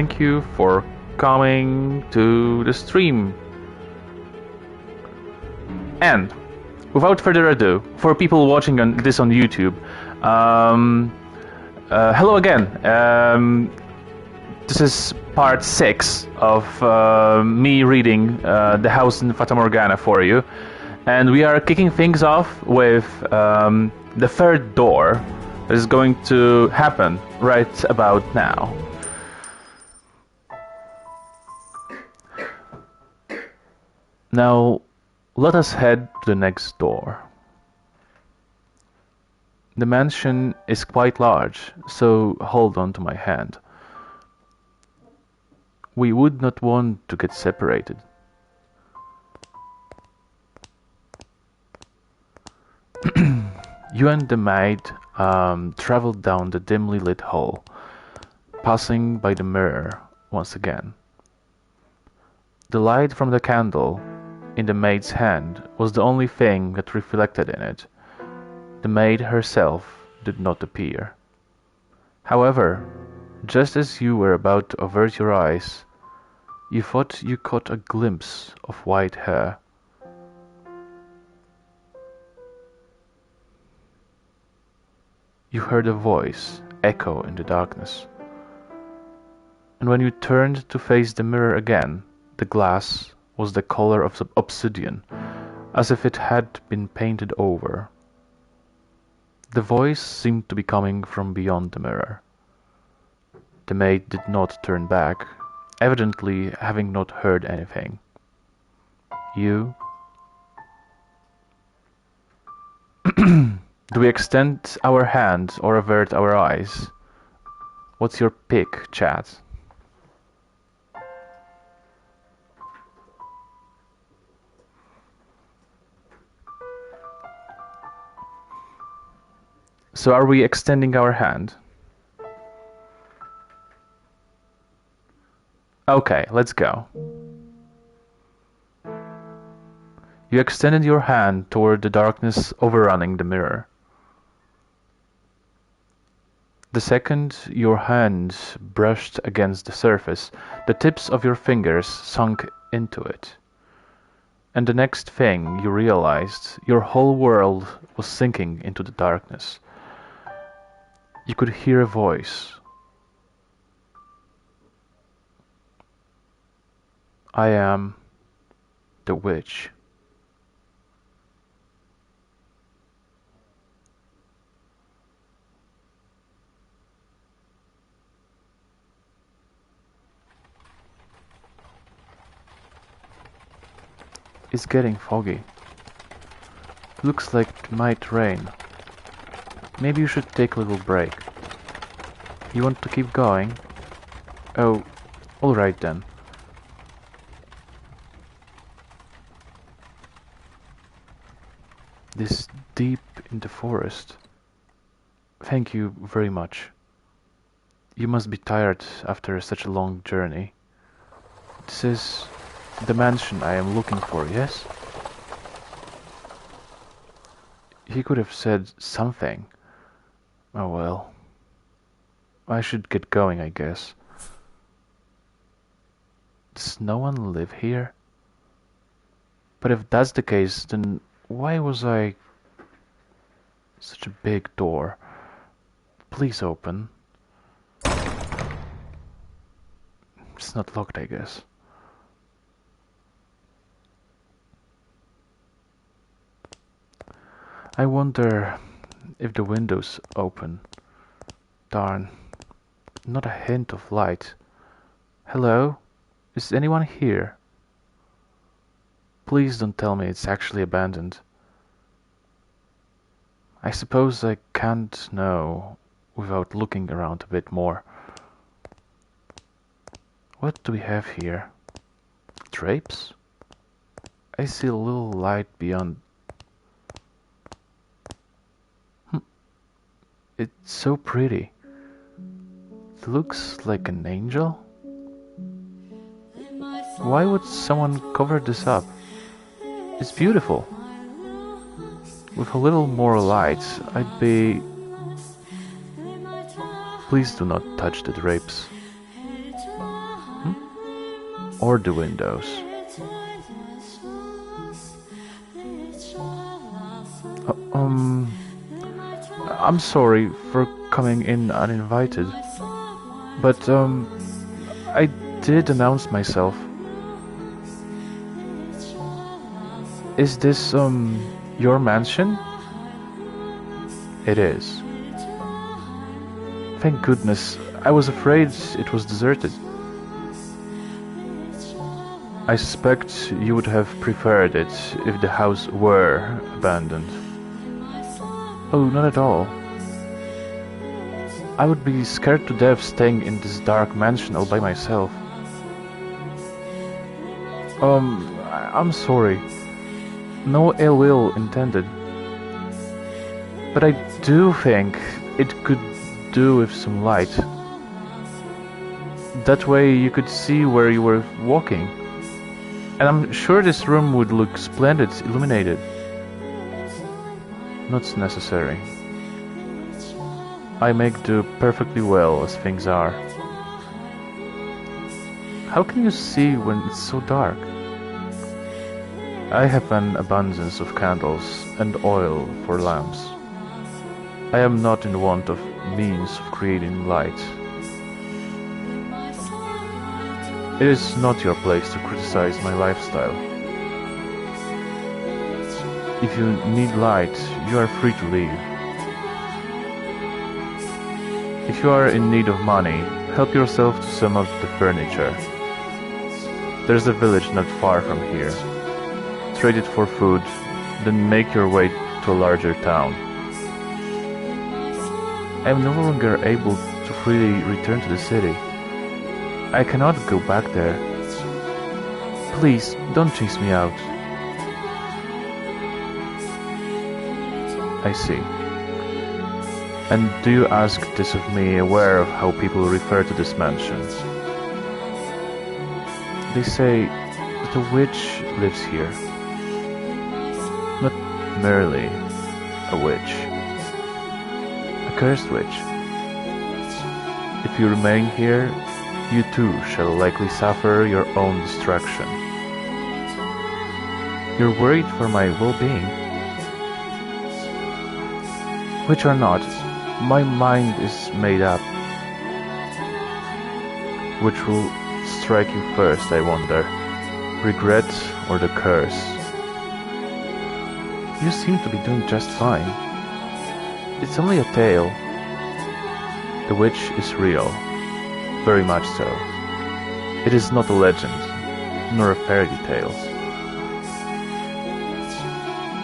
Thank you for coming to the stream. And without further ado, for people watching this on YouTube, hello again. This is part 6 of me reading The House in Fata Morgana for you. And we are kicking things off with the third door that is going to happen right about now. Now, let us head to the next door. The mansion is quite large, so hold on to my hand. We would not want to get separated. You and the maid traveled down the dimly lit hall, passing by the mirror once again. The light from the candle in the maid's hand was the only thing that reflected in it. The maid herself did not appear. However, just as you were about to avert your eyes, you thought you caught a glimpse of white hair. You heard a voice echo in the darkness. And when you turned to face the mirror again, the glass was the color of obsidian, as if it had been painted over. The voice seemed to be coming from beyond the mirror. The maid did not turn back, evidently having not heard anything. You? Do we extend our hand or avert our eyes? What's your pick, chat? So are we extending our hand? Okay, let's go. You extended your hand toward the darkness overrunning the mirror. The second your hand brushed against the surface, the tips of your fingers sunk into it. And the next thing you realized, your whole world was sinking into the darkness. You could hear a voice. I am the witch. It's getting foggy. Looks like it might rain. Maybe you should take a little break. You want to keep going? Oh, alright then. This deep in the forest. Thank you very much. You must be tired after such a long journey. This is the mansion I am looking for, yes? He could have said something. Oh well. I should get going, I guess. Does no one live here? But if that's the case, then why was I... Such a big door. Please open. It's not locked, I guess. I wonder if the window's open. Darn. Not a hint of light. Hello? Is anyone here? Please don't tell me it's actually abandoned. I suppose I can't know without looking around a bit more. What do we have here? Drapes? I see a little light beyond. It's so pretty. It looks like an angel. Why would someone cover this up? It's beautiful. With a little more light, I'd be... Please do not touch the drapes. or the windows. Uh, I'm sorry for coming in uninvited, but I did announce myself. Is this your mansion? It is. Thank goodness, I was afraid it was deserted. I suspect you would have preferred it if the house were abandoned. Oh, not at all. I would be scared to death staying in this dark mansion all by myself. I'm sorry. No ill will intended. But I do think it could do with some light. That way you could see where you were walking. And I'm sure this room would look splendid illuminated. Not necessary. I make do perfectly well as things are. How can you see when it's so dark? I have an abundance of candles and oil for lamps. I am not in want of means of creating light. It is not your place to criticize my lifestyle. If you need light, you are free to leave. If you are in need of money, help yourself to some of the furniture. There's a village not far from here. Trade it for food, then make your way to a larger town. I am no longer able to freely return to the city. I cannot go back there. Please, don't chase me out. I see. And do you ask this of me, aware of how people refer to this mansion? They say that a witch lives here. Not merely a witch. A cursed witch. If you remain here, you too shall likely suffer your own destruction. You're worried for my well-being? Which or not, my mind is made up. Which will strike you first, I wonder? Regret or the curse? You seem to be doing just fine. It's only a tale. The witch is real. Very much so. It is not a legend, nor a fairy tale.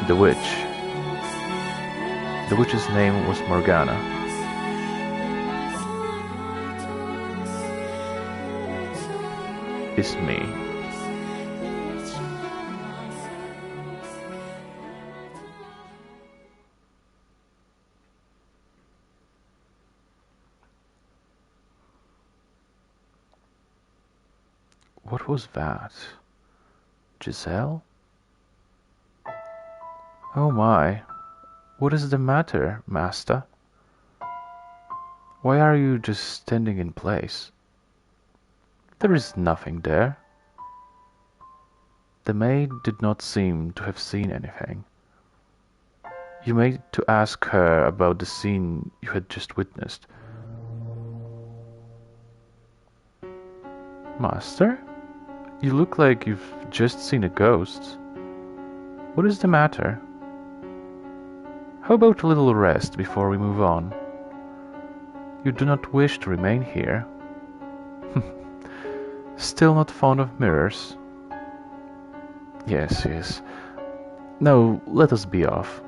The witch's name was Morgana. Is me. What was that? Giselle? Oh my, what is the matter, master? Why are you just standing in place? There is nothing there. The maid did not seem to have seen anything. You made to ask her about the scene you had just witnessed. Master? You look like you've just seen a ghost. What is the matter? How about a little rest before we move on? You do not wish to remain here. Still not fond of mirrors? Yes. Now, let us be off.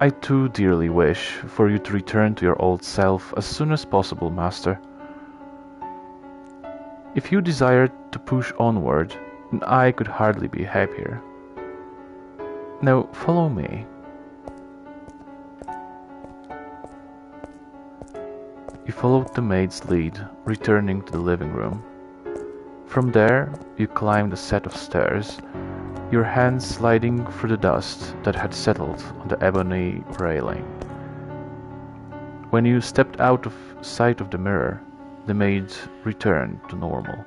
I too dearly wish for you to return to your old self as soon as possible, master. If you desired to push onward, then I could hardly be happier. Now follow me. You followed the maid's lead, returning to the living room. From there, you climbed a set of stairs, your hands sliding through the dust that had settled on the ebony railing. When you stepped out of sight of the mirror, the maid returned to normal.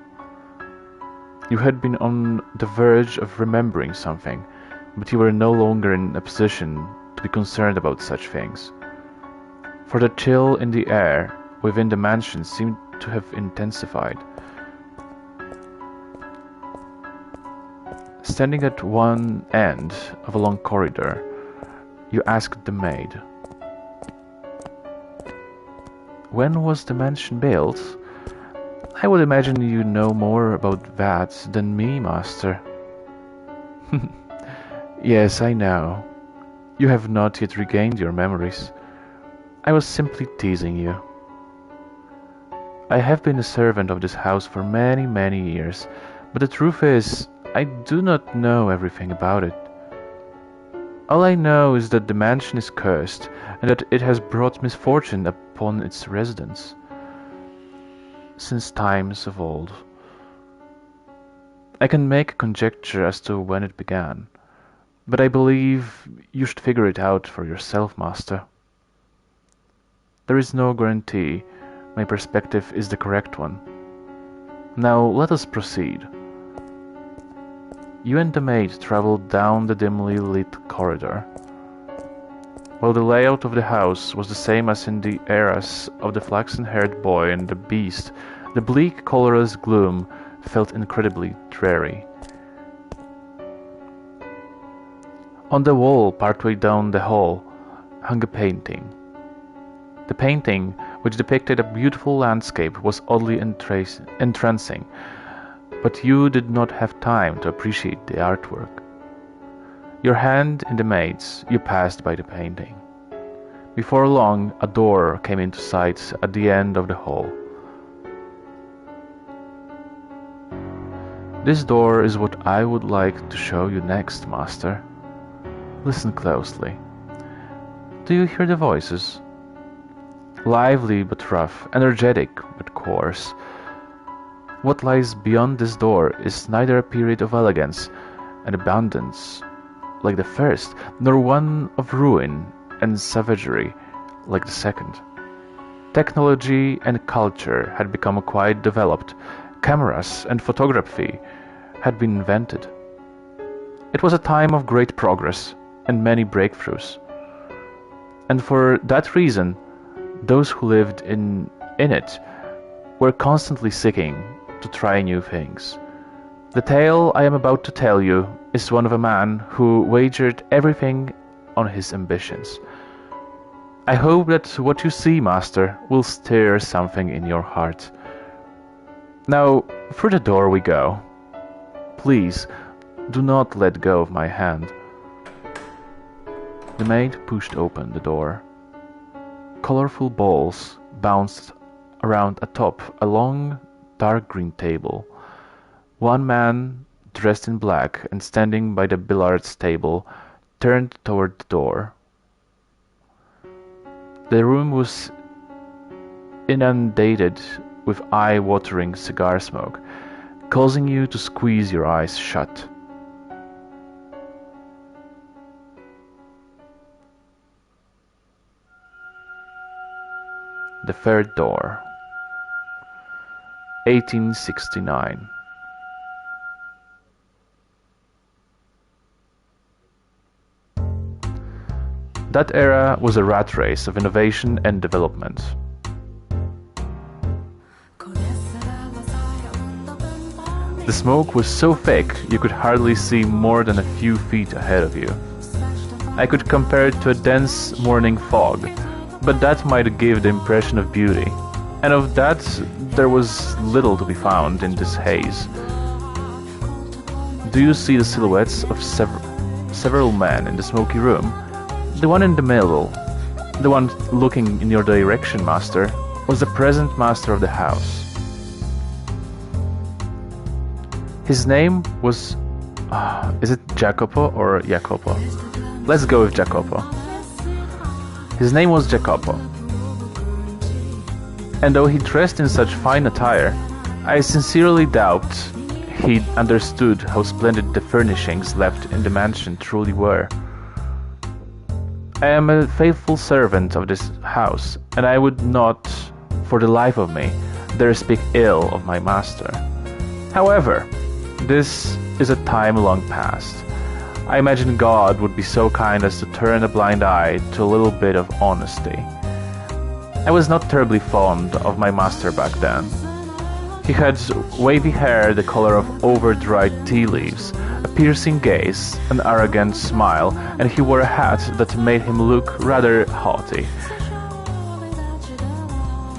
You had been on the verge of remembering something, but you were no longer in a position to be concerned about such things. For the chill in the air within the mansion seemed to have intensified. Standing at one end of a long corridor, you asked the maid, "When was the mansion built?" "I would imagine you know more about that than me, master." "Yes, I know. You have not yet regained your memories. I was simply teasing you. I have been a servant of this house for many, many years, but the truth is, I do not know everything about it. All I know is that the mansion is cursed, and that it has brought misfortune upon its residents since times of old. I can make a conjecture as to when it began, but I believe you should figure it out for yourself, master. There is no guarantee my perspective is the correct one. Now let us proceed." You and the maid traveled down the dimly lit corridor. While the layout of the house was the same as in the eras of the flaxen-haired boy and the beast, the bleak, colorless gloom felt incredibly dreary. On the wall partway down the hall hung a painting. The painting, which depicted a beautiful landscape, was oddly entrancing, but you did not have time to appreciate the artwork. Your hand in the maid's, you passed by the painting. Before long, a door came into sight at the end of the hall. "This door is what I would like to show you next, master. Listen closely. Do you hear the voices? Lively but rough, energetic but coarse. What lies beyond this door is neither a period of elegance and abundance like the first, nor one of ruin and savagery like the second. Technology and culture had become quite developed. Cameras and photography had been invented. It was a time of great progress and many breakthroughs. And for that reason, those who lived in it were constantly seeking to try new things. The tale I am about to tell you is one of a man who wagered everything on his ambitions. I hope that what you see, master, will stir something in your heart. Now, through the door we go. Please, do not let go of my hand." The maid pushed open the door. Colorful balls bounced around atop a long, dark green table. One man, dressed in black and standing by the billiards table, turned toward the door. The room was inundated with eye-watering cigar smoke, causing you to squeeze your eyes shut. The third door. 1869. That era was a rat race of innovation and development. The smoke was so thick you could hardly see more than a few feet ahead of you. I could compare it to a dense morning fog, but that might give the impression of beauty, and of that there was little to be found in this haze. Do you see the silhouettes of several men in the smoky room? The one in the middle, the one looking in your direction, master, was the present master of the house. His name was... is it Jacopo or Jacopo? Let's go with Jacopo. His name was Jacopo. And though he dressed in such fine attire, I sincerely doubt he understood how splendid the furnishings left in the mansion truly were. I am a faithful servant of this house, and I would not, for the life of me, dare speak ill of my master. However, This is a time long past. I imagine God would be so kind as to turn a blind eye to a little bit of honesty. I was not terribly fond of my master back then. He had wavy hair the color of over-dried tea leaves, a piercing gaze, an arrogant smile, and he wore a hat that made him look rather haughty.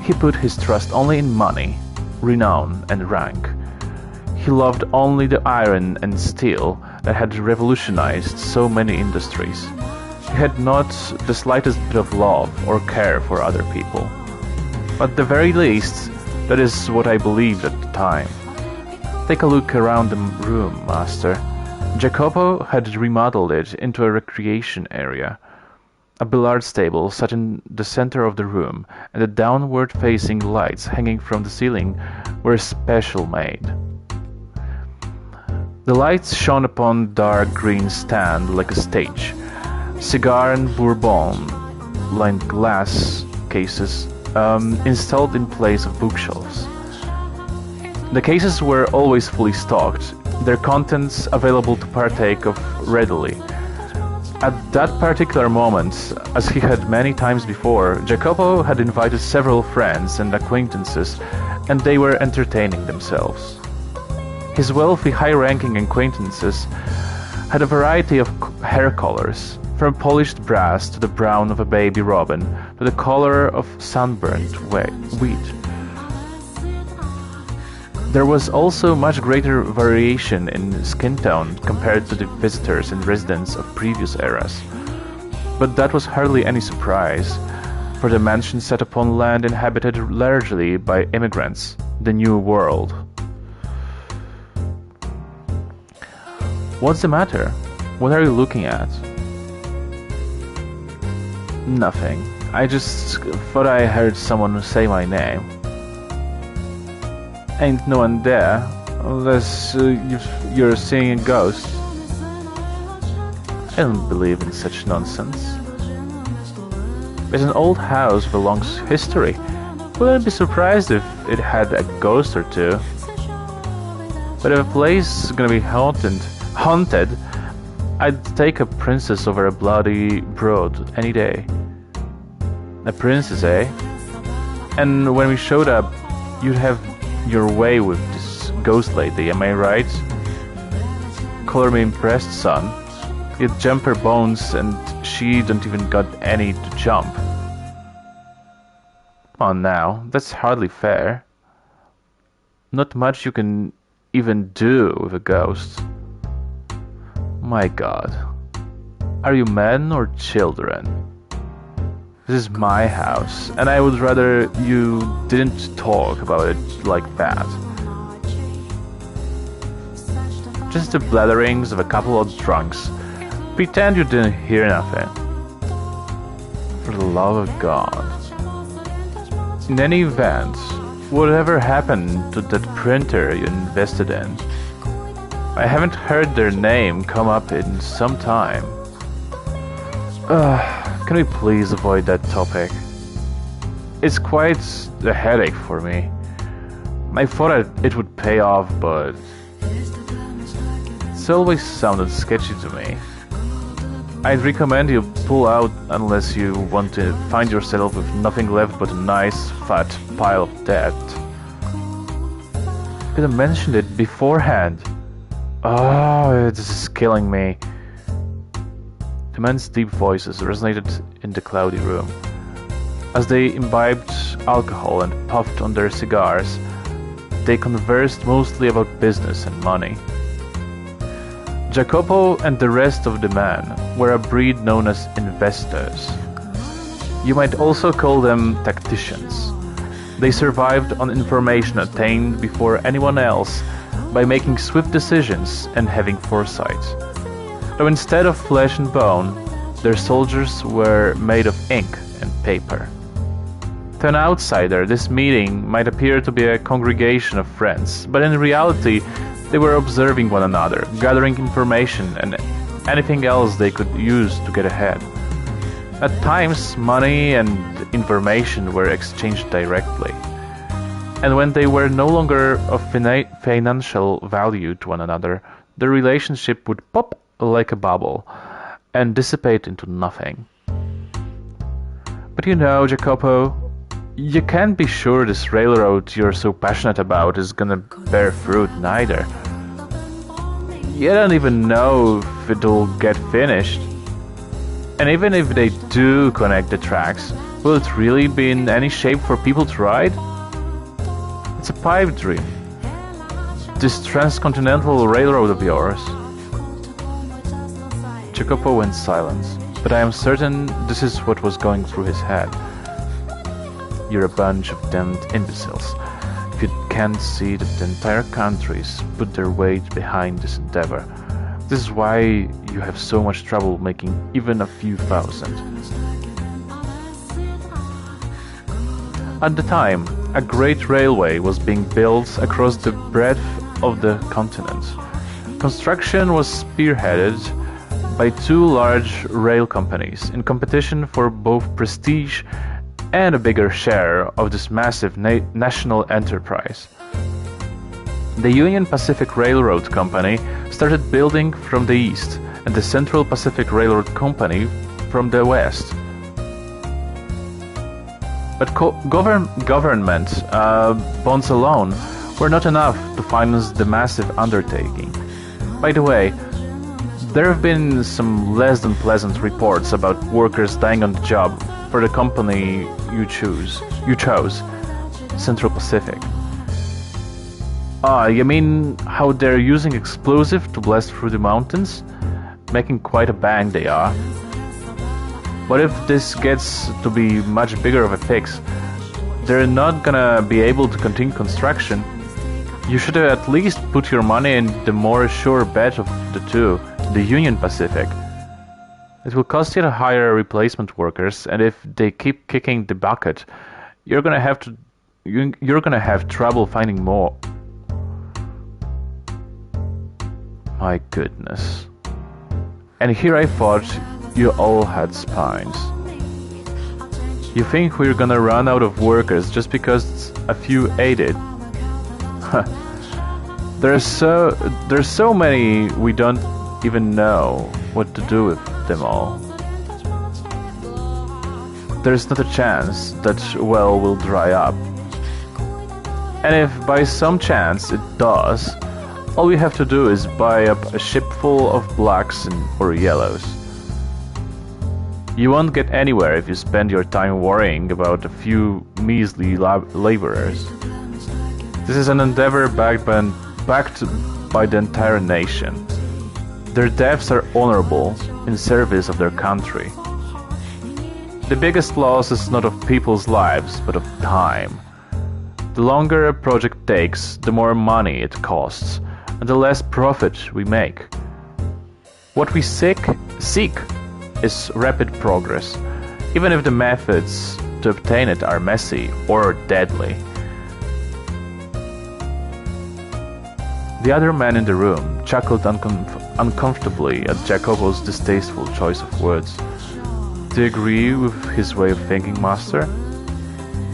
He put his trust only in money, renown, and rank. He loved only the iron and steel that had revolutionized so many industries. He had not the slightest bit of love or care for other people. But at the very least, that is what I believed at the time. Take a look around the room, Master. Jacopo had remodeled it into a recreation area. A billiards table sat in the center of the room, and the downward-facing lights hanging from the ceiling were special made. The lights shone upon dark green stand like a stage. Cigar and bourbon-lined glass cases installed in place of bookshelves. The cases were always fully stocked, their contents available to partake of readily. At that particular moment, as he had many times before, Jacopo had invited several friends and acquaintances, and they were entertaining themselves. His wealthy, high-ranking acquaintances had a variety of hair colors, from polished brass to the brown of a baby robin to the color of sunburnt wheat. There was also much greater variation in skin tone compared to the visitors and residents of previous eras. But that was hardly any surprise, for the mansion sat upon land inhabited largely by immigrants, the New World. What's the matter? What are you looking at? Nothing. I just thought I heard someone say my name. Ain't no one there, unless you're seeing a ghost. I don't believe in such nonsense. It's an old house with a long history. Wouldn't be surprised if it had a ghost or two. But if a place is gonna be haunted, I'd take a princess over a bloody broad any day. A princess, eh? And when we showed up, you'd have your way with this ghost lady, am I right? Color me impressed, son. You'd jump her bones and she don't even got any to jump. Come on now, that's hardly fair. Not much you can even do with a ghost. My God. Are you men or children? This is my house, and I would rather you didn't talk about it like that. Just the blatherings of a couple of drunks. Pretend you didn't hear nothing. For the love of God. In any event, whatever happened to that printer you invested in? I haven't heard their name come up in some time. Can we please avoid that topic? It's quite a headache for me. I thought it would pay off, but it's always sounded sketchy to me. I'd recommend you pull out unless you want to find yourself with nothing left but a nice, fat pile of debt. Could have mentioned it beforehand. Oh, this is killing me. The men's deep voices resonated in the cloudy room. As they imbibed alcohol and puffed on their cigars, they conversed mostly about business and money. Jacopo and the rest of the men were a breed known as investors. You might also call them tacticians. They survived on information attained before anyone else by making swift decisions and having foresight. Though instead of flesh and bone, their soldiers were made of ink and paper. To an outsider, this meeting might appear to be a congregation of friends, but in reality, they were observing one another, gathering information and anything else they could use to get ahead. At times, money and information were exchanged directly. And when they were no longer of financial value to one another, the relationship would pop like a bubble and dissipate into nothing. But you know, Jacopo, you can't be sure this railroad you're so passionate about is gonna bear fruit neither. You don't even know if it'll get finished. And even if they do connect the tracks, will it really be in any shape for people to ride? It's a pipe dream. This transcontinental railroad of yours. Jacopo went silent, but I am certain this is what was going through his head. You're a bunch of damned imbeciles if you can't see that the entire countries put their weight behind this endeavor. This is why you have so much trouble making even a few thousand. At the time, a great railway was being built across the breadth of the continent. Construction was spearheaded by two large rail companies in competition for both prestige and a bigger share of this massive national enterprise. The Union Pacific Railroad Company started building from the east, and the Central Pacific Railroad Company from the west. But government bonds alone were not enough to finance the massive undertaking. By the way, there have been some less than pleasant reports about workers dying on the job for the company you chose, Central Pacific. You mean how they're using explosive to blast through the mountains? Making quite a bang they are. What if this gets to be much bigger of a fix? They're not gonna be able to continue construction. You should at least put your money in the more sure bet of the two, the Union Pacific. It will cost you to hire replacement workers, and if they keep kicking the bucket, you're gonna have trouble finding more. My goodness. And here I thought you all had spines. You think we're gonna run out of workers just because a few ate it? There's so many we don't even know what to do with them all. There's not a chance that well will dry up. And if by some chance it does, all we have to do is buy up a ship full of blacks or yellows. You won't get anywhere if you spend your time worrying about a few measly laborers. This is an endeavor backed by the entire nation. Their deaths are honorable in service of their country. The biggest loss is not of people's lives, but of time. The longer a project takes, the more money it costs, and the less profit we make. What we seek is rapid progress, even if the methods to obtain it are messy or deadly. The other man in the room chuckled uncomfortably at Jacopo's distasteful choice of words. Do you agree with his way of thinking, Master?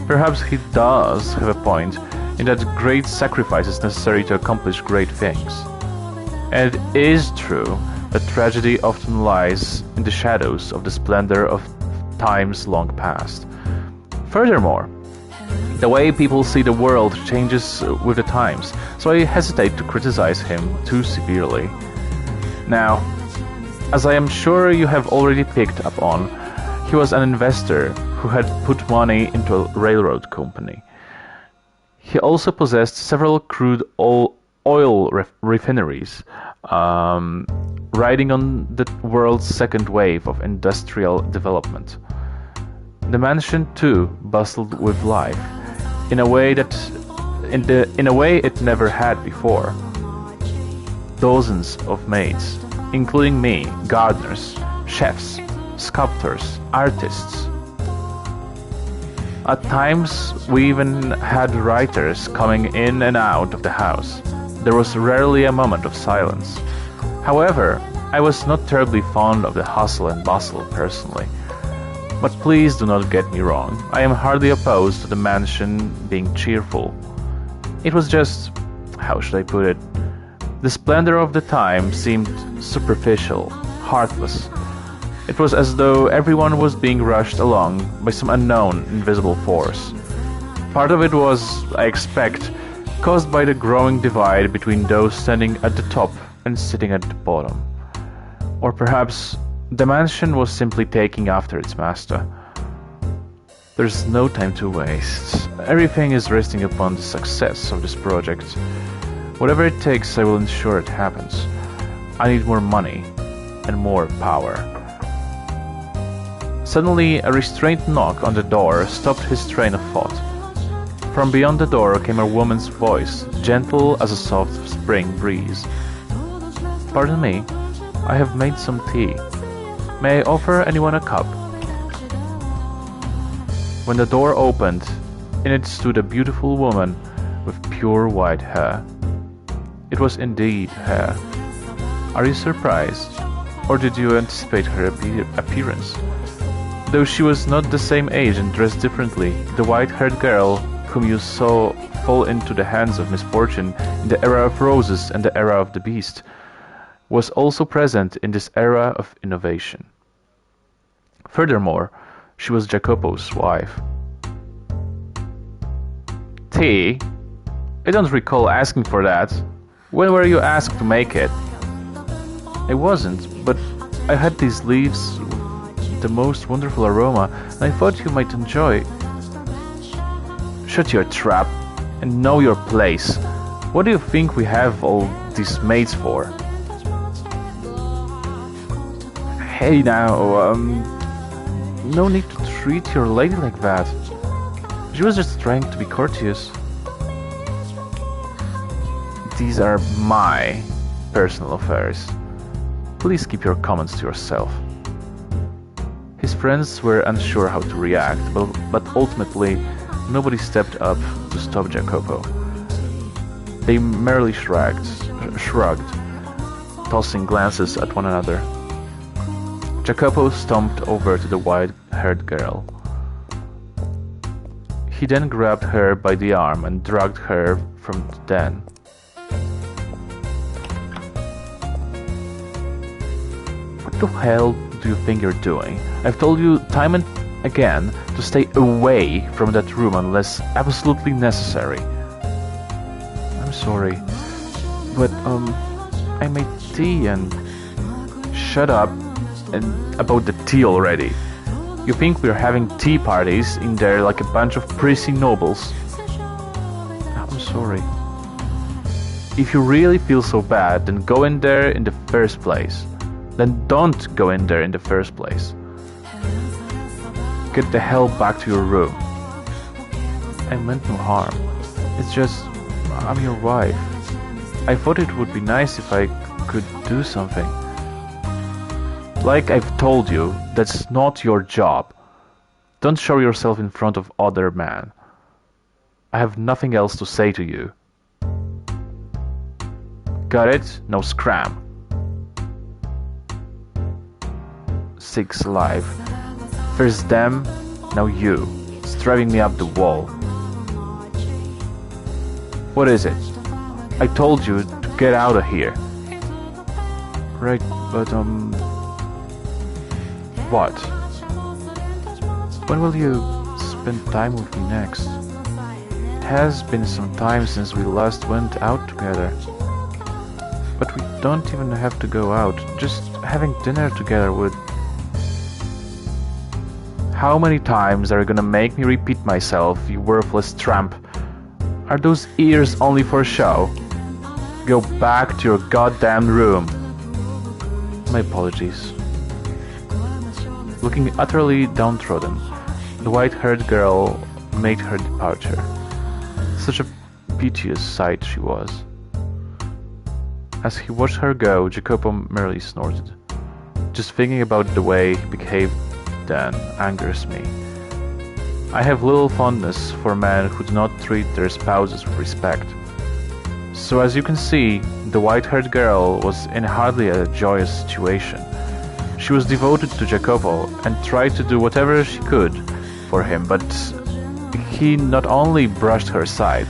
Perhaps he does have a point in that great sacrifice is necessary to accomplish great things. And it is true that tragedy often lies in the shadows of the splendor of times long past. Furthermore, the way people see the world changes with the times, so I hesitate to criticize him too severely. Now, as I am sure you have already picked up on, he was an investor who had put money into a railroad company. He also possessed several crude oil refineries, riding on the world's second wave of industrial development. The mansion too bustled with life, in a way it never had before. Dozens of maids, including me, gardeners, chefs, sculptors, artists. At times, we even had writers coming in and out of the house. There was rarely a moment of silence. However, I was not terribly fond of the hustle and bustle personally. But please do not get me wrong. I am hardly opposed to the mansion being cheerful. It was just, how should I put it? The splendor of the time seemed superficial, heartless. It was as though everyone was being rushed along by some unknown, invisible force. Part of it was, I expect, caused by the growing divide between those standing at the top and sitting at the bottom. Or perhaps the mansion was simply taking after its master. There's no time to waste. Everything is resting upon the success of this project. Whatever it takes, I will ensure it happens. I need more money and more power. Suddenly, a restrained knock on the door stopped his train of thought. From beyond the door came a woman's voice, gentle as a soft spring breeze. "Pardon me, I have made some tea. May I offer anyone a cup?" When the door opened, in it stood a beautiful woman with pure white hair. It was indeed hair. Are you surprised? Or did you anticipate her appearance? Though she was not the same age and dressed differently, the white-haired girl whom you saw fall into the hands of misfortune in the era of roses and the era of the beast was also present in this era of innovation. Furthermore, she was Jacopo's wife. "Tea? I don't recall asking for that. When were you asked to make it?" "I wasn't, but I had these leaves with the most wonderful aroma, and I thought you might enjoy." "Shut your trap and know your place. What do you think we have all these maids for?" "Hey now, no need to treat your lady like that. She was just trying to be courteous." "These are my personal affairs. Please keep your comments to yourself." His friends were unsure how to react, but ultimately nobody stepped up to stop Jacopo. They merely shrugged, tossing glances at one another. Jacopo stomped over to the white-haired girl. He then grabbed her by the arm and dragged her from the den. "What the hell do you think you're doing? I've told you time and again to stay away from that room unless absolutely necessary." "I'm sorry, but I made tea and..." "Shut up and about the tea already. You think we're having tea parties in there like a bunch of prissy nobles?" "I'm sorry." "If you really feel so bad, then go in there in the first place. Then don't go in there in the first place. Get the hell back to your room." "I meant no harm. It's just, I'm your wife. I thought it would be nice if I could do something." "Like I've told you, that's not your job. Don't show yourself in front of other men. I have nothing else to say to you. Got it? No scram." "Six alive. First them, now you. It's driving me up the wall." "What is it? I told you to get out of here." "Right, but What? When will you spend time with me next? It has been some time since we last went out together. But we don't even have to go out. Just having dinner together would..." "How many times are you gonna make me repeat myself, you worthless tramp? Are those ears only for show? Go back to your goddamn room." "My apologies." Looking utterly downtrodden, the white-haired girl made her departure. Such a piteous sight she was. As he watched her go, Jacopo merely snorted. Just thinking about the way he behaved then angers me. I have little fondness for men who do not treat their spouses with respect. So as you can see, the white-haired girl was in hardly a joyous situation. She was devoted to Jacopo and tried to do whatever she could for him, but he not only brushed her aside,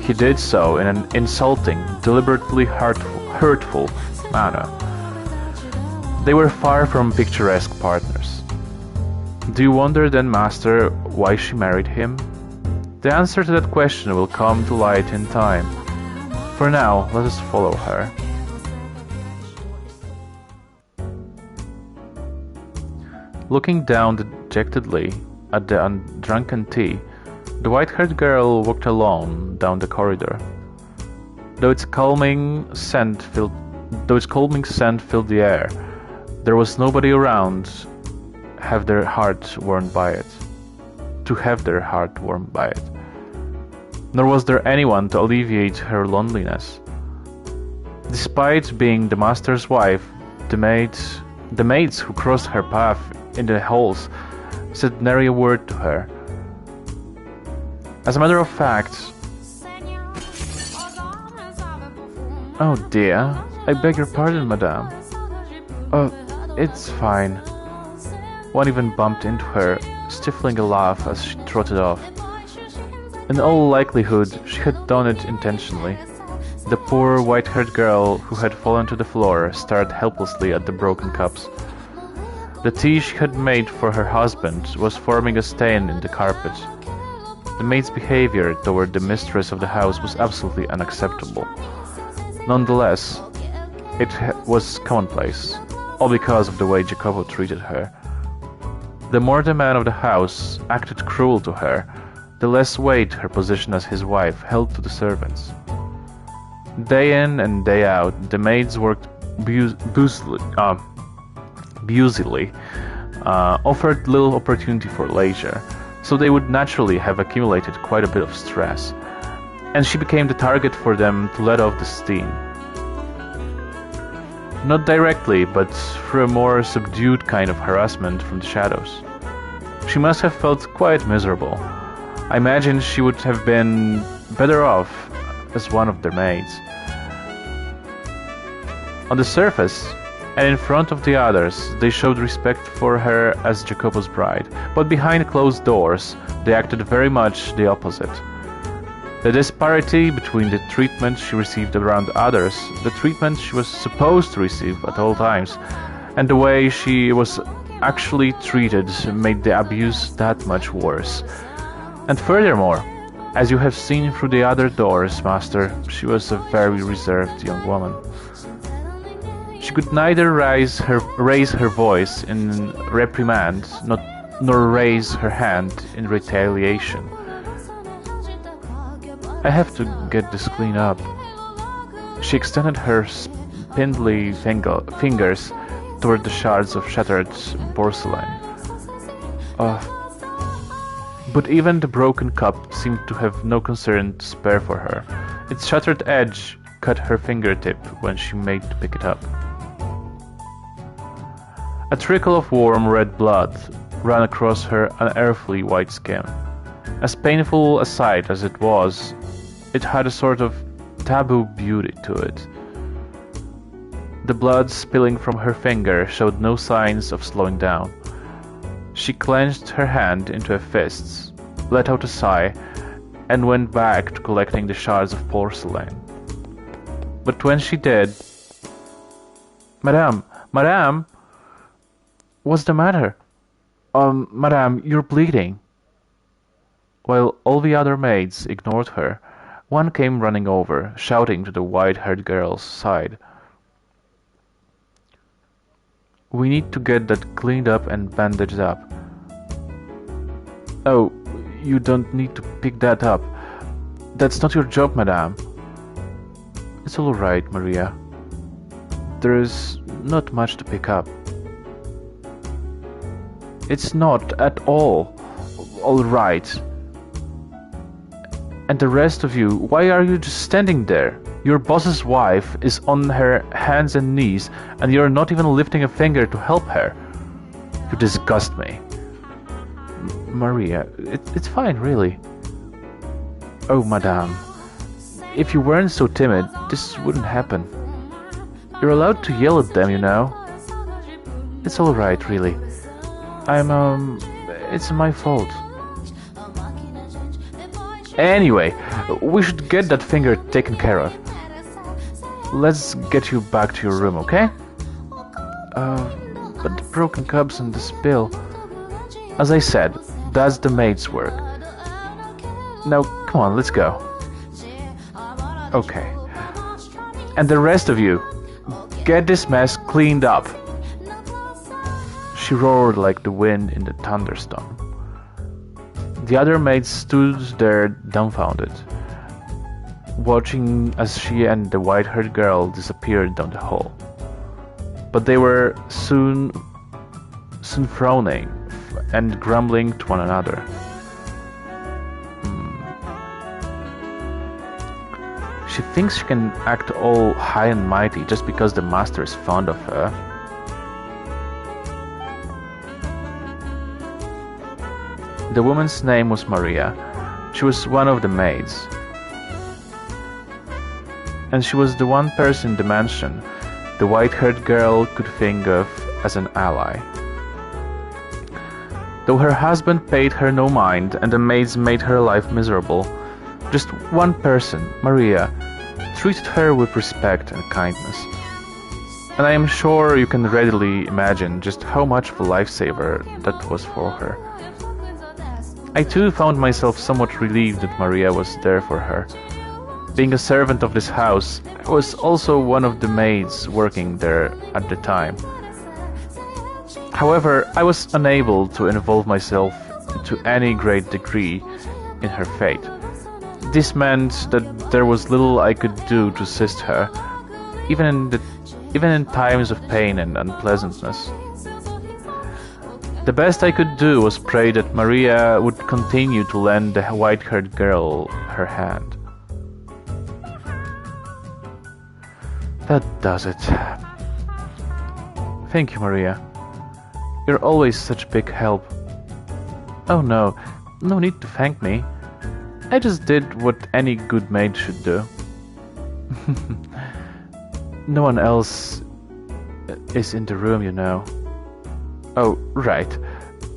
He did so in an insulting, deliberately hurtful manner. They were far from picturesque partners. Do you wonder then, Master, why she married him? The answer to that question will come to light in time. For now, let us follow her. Looking down dejectedly at the drunken tea, the white-haired girl walked alone down the corridor. Though its calming scent filled the air, there was nobody around to have their heart warmed by it. Nor was there anyone to alleviate her loneliness. Despite being the master's wife, the maids who crossed her path in the halls said nary a word to her. As a matter of fact... Oh dear, I beg your pardon, madame. Oh, it's fine. One even bumped into her, stifling a laugh as she trotted off. In all likelihood, she had done it intentionally. The poor white-haired girl who had fallen to the floor stared helplessly at the broken cups. The tea she had made for her husband was forming a stain in the carpet. The maid's behavior toward the mistress of the house was absolutely unacceptable. Nonetheless, it was commonplace, all because of the way Jacopo treated her. The more the man of the house acted cruel to her, the less weight her position as his wife held to the servants. Day in and day out, the maids worked busily, offered little opportunity for leisure, so they would naturally have accumulated quite a bit of stress, and she became the target for them to let off the steam. Not directly, but through a more subdued kind of harassment from the shadows. She must have felt quite miserable. I imagine she would have been better off as one of their maids. On the surface, and in front of the others, they showed respect for her as Jacopo's bride, but behind closed doors, they acted very much the opposite. The disparity between the treatment she received around others, the treatment she was supposed to receive at all times, and the way she was actually treated made the abuse that much worse. And furthermore, as you have seen through the other doors, Master, she was a very reserved young woman. She could neither raise her voice in reprimand, nor raise her hand in retaliation. I have to get this cleaned up. She extended her spindly fingers toward the shards of shattered porcelain. But even the broken cup seemed to have no concern to spare for her. Its shattered edge cut her fingertip when she made to pick it up. A trickle of warm red blood ran across her unearthly white skin. As painful a sight as it was, it had a sort of taboo beauty to it. The blood spilling from her finger showed no signs of slowing down. She clenched her hand into a fist, let out a sigh, and went back to collecting the shards of porcelain. But when she did... Madame! What's the matter? Madame, you're bleeding. While all the other maids ignored her, one came running over, shouting to the white-haired girl's side. We need to get that cleaned up and bandaged up. Oh, you don't need to pick that up. That's not your job, madame. It's all right, Maria. There is not much to pick up. It's not at all right. And the rest of you, why are you just standing there? Your boss's wife is on her hands and knees, and you're not even lifting a finger to help her. You disgust me. Maria, it's fine, really. Oh, madame, if you weren't so timid, this wouldn't happen. You're allowed to yell at them, you know. It's all right, really. It's my fault. Anyway, we should get that finger taken care of. Let's get you back to your room, okay? But the broken cups and the spill... As I said, that's the maid's work. Now, come on, let's go. Okay. And the rest of you, get this mess cleaned up. She roared like the wind in the thunderstorm. The other maids stood there dumbfounded, watching as she and the white-haired girl disappeared down the hall. But they were soon frowning and grumbling to one another. She thinks she can act all high and mighty just because the master is fond of her. The woman's name was Maria. She was one of the maids. And she was the one person in the mansion the white-haired girl could think of as an ally. Though her husband paid her no mind and the maids made her life miserable, just one person, Maria, treated her with respect and kindness. And I am sure you can readily imagine just how much of a lifesaver that was for her. I too found myself somewhat relieved that Maria was there for her. Being a servant of this house, I was also one of the maids working there at the time. However, I was unable to involve myself to any great degree in her fate. This meant that there was little I could do to assist her, even in times of pain and unpleasantness. The best I could do was pray that Maria would continue to lend the white-haired girl her hand. That does it. Thank you, Maria. You're always such big help. Oh no need to thank me. I just did what any good maid should do. No one else is in the room, you know. Oh, right.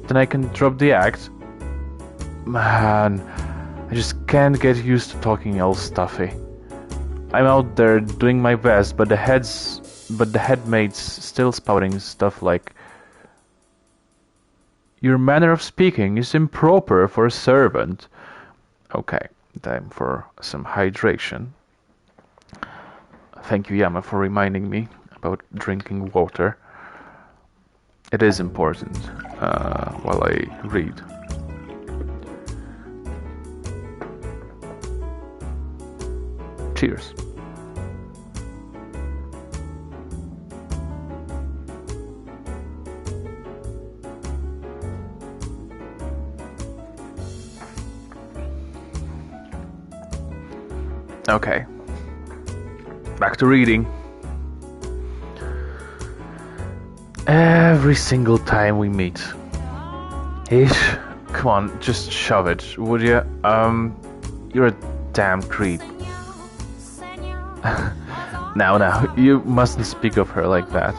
Then I can drop the act. Man, I just can't get used to talking all stuffy. I'm out there doing my best, but the head maid's still spouting stuff like, "Your manner of speaking is improper for a servant." Okay, time for some hydration. Thank you, Yama, for reminding me about drinking water. It is important while I read. Cheers. Okay, back to reading. Every single time we meet. Ish, come on, just shove it, would you? You're a damn creep. Now, you mustn't speak of her like that.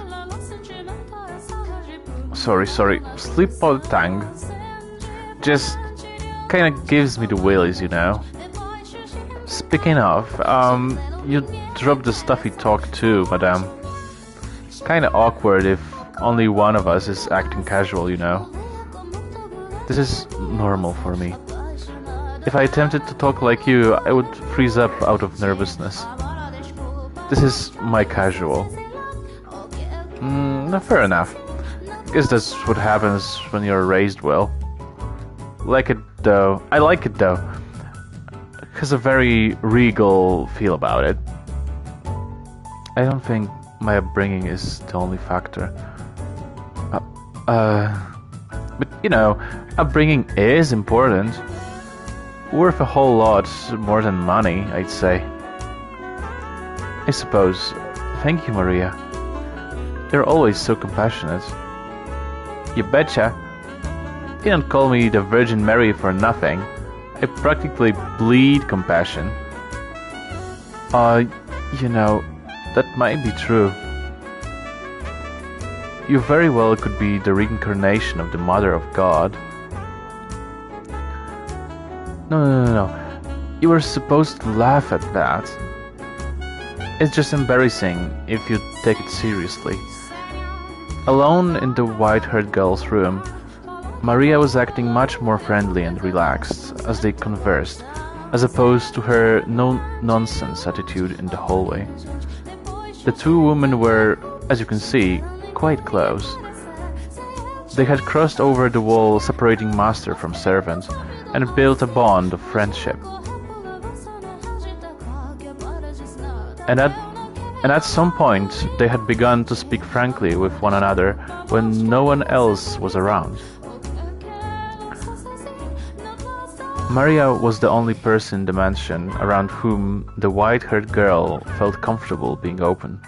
Sorry, slip of the tongue. Just kinda gives me the willies, you know. Speaking of, you dropped the stuffy talk too, but kinda awkward if only one of us is acting casual, you know. This is normal for me. If I attempted to talk like you, I would freeze up out of nervousness. This is my casual. Fair enough. Guess that's what happens when you're raised well. I like it though. It has a very regal feel about it. I don't think my upbringing is the only factor. But you know, upbringing is important. Worth a whole lot more than money, I'd say. I suppose. Thank you, Maria. You're always so compassionate. You betcha. You don't call me the Virgin Mary for nothing. I practically bleed compassion. You know, that might be true. You very well could be the reincarnation of the Mother of God. No. You were supposed to laugh at that. It's just embarrassing if you take it seriously. Alone in the white-haired girl's room, Maria was acting much more friendly and relaxed as they conversed, as opposed to her no-nonsense attitude in the hallway. The two women were, as you can see, quite close. They had crossed over the wall separating master from servant and built a bond of friendship. And at some point they had begun to speak frankly with one another when no one else was around. Maria was the only person in the mansion around whom the white-haired girl felt comfortable being open.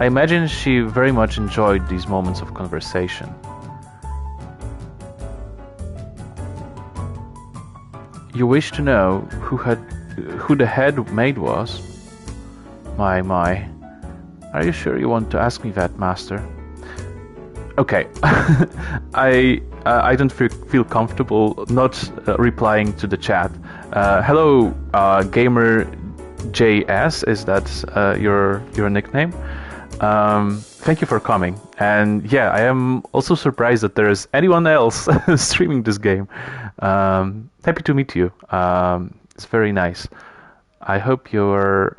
I imagine she very much enjoyed these moments of conversation. You wish to know who the head maid was? My. Are you sure you want to ask me that, master? Okay. I don't feel comfortable not replying to the chat. Hello, gamer JS, is that your nickname? Thank you for coming. And yeah, I am also surprised that there is anyone else streaming this game. Happy to meet you. It's very nice. I hope you're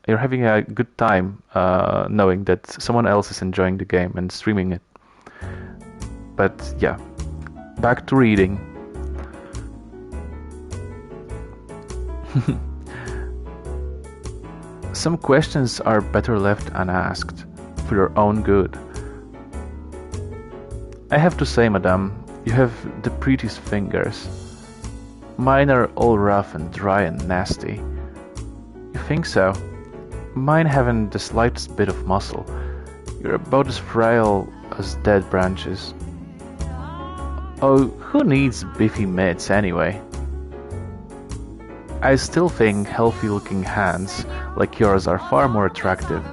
having a good time knowing that someone else is enjoying the game and streaming it. But yeah, back to reading. Some questions are better left unasked, for your own good. I have to say, madame, you have the prettiest fingers. Mine are all rough and dry and nasty. You think so? Mine haven't the slightest bit of muscle. You're about as frail as dead branches. Oh, who needs beefy mitts anyway? I still think healthy-looking hands like yours are far more attractive.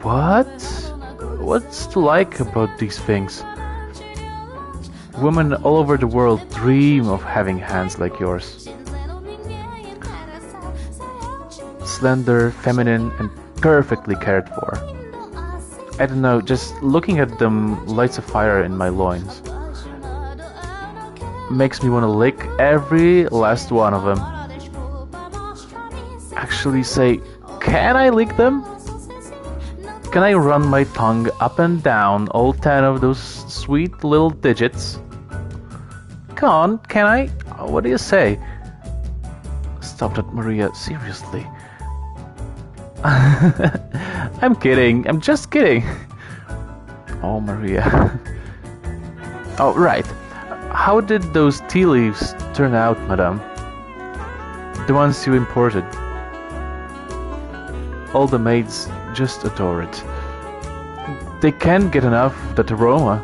What? What's to like about these things? Women all over the world dream of having hands like yours. Slender, feminine, and perfectly cared for. I don't know, just looking at them lights a fire in my loins. Makes me want to lick every last one of them. Actually say, can I lick them? Can I run my tongue up and down all 10 of those sweet little digits? Come on, can I? What do you say? Stop that, Maria, seriously. I'm kidding, I'm just kidding. Oh, Maria. Oh, right. How did those tea leaves turn out, madame? The ones you imported. All the maids just adore it. They can't get enough of that aroma.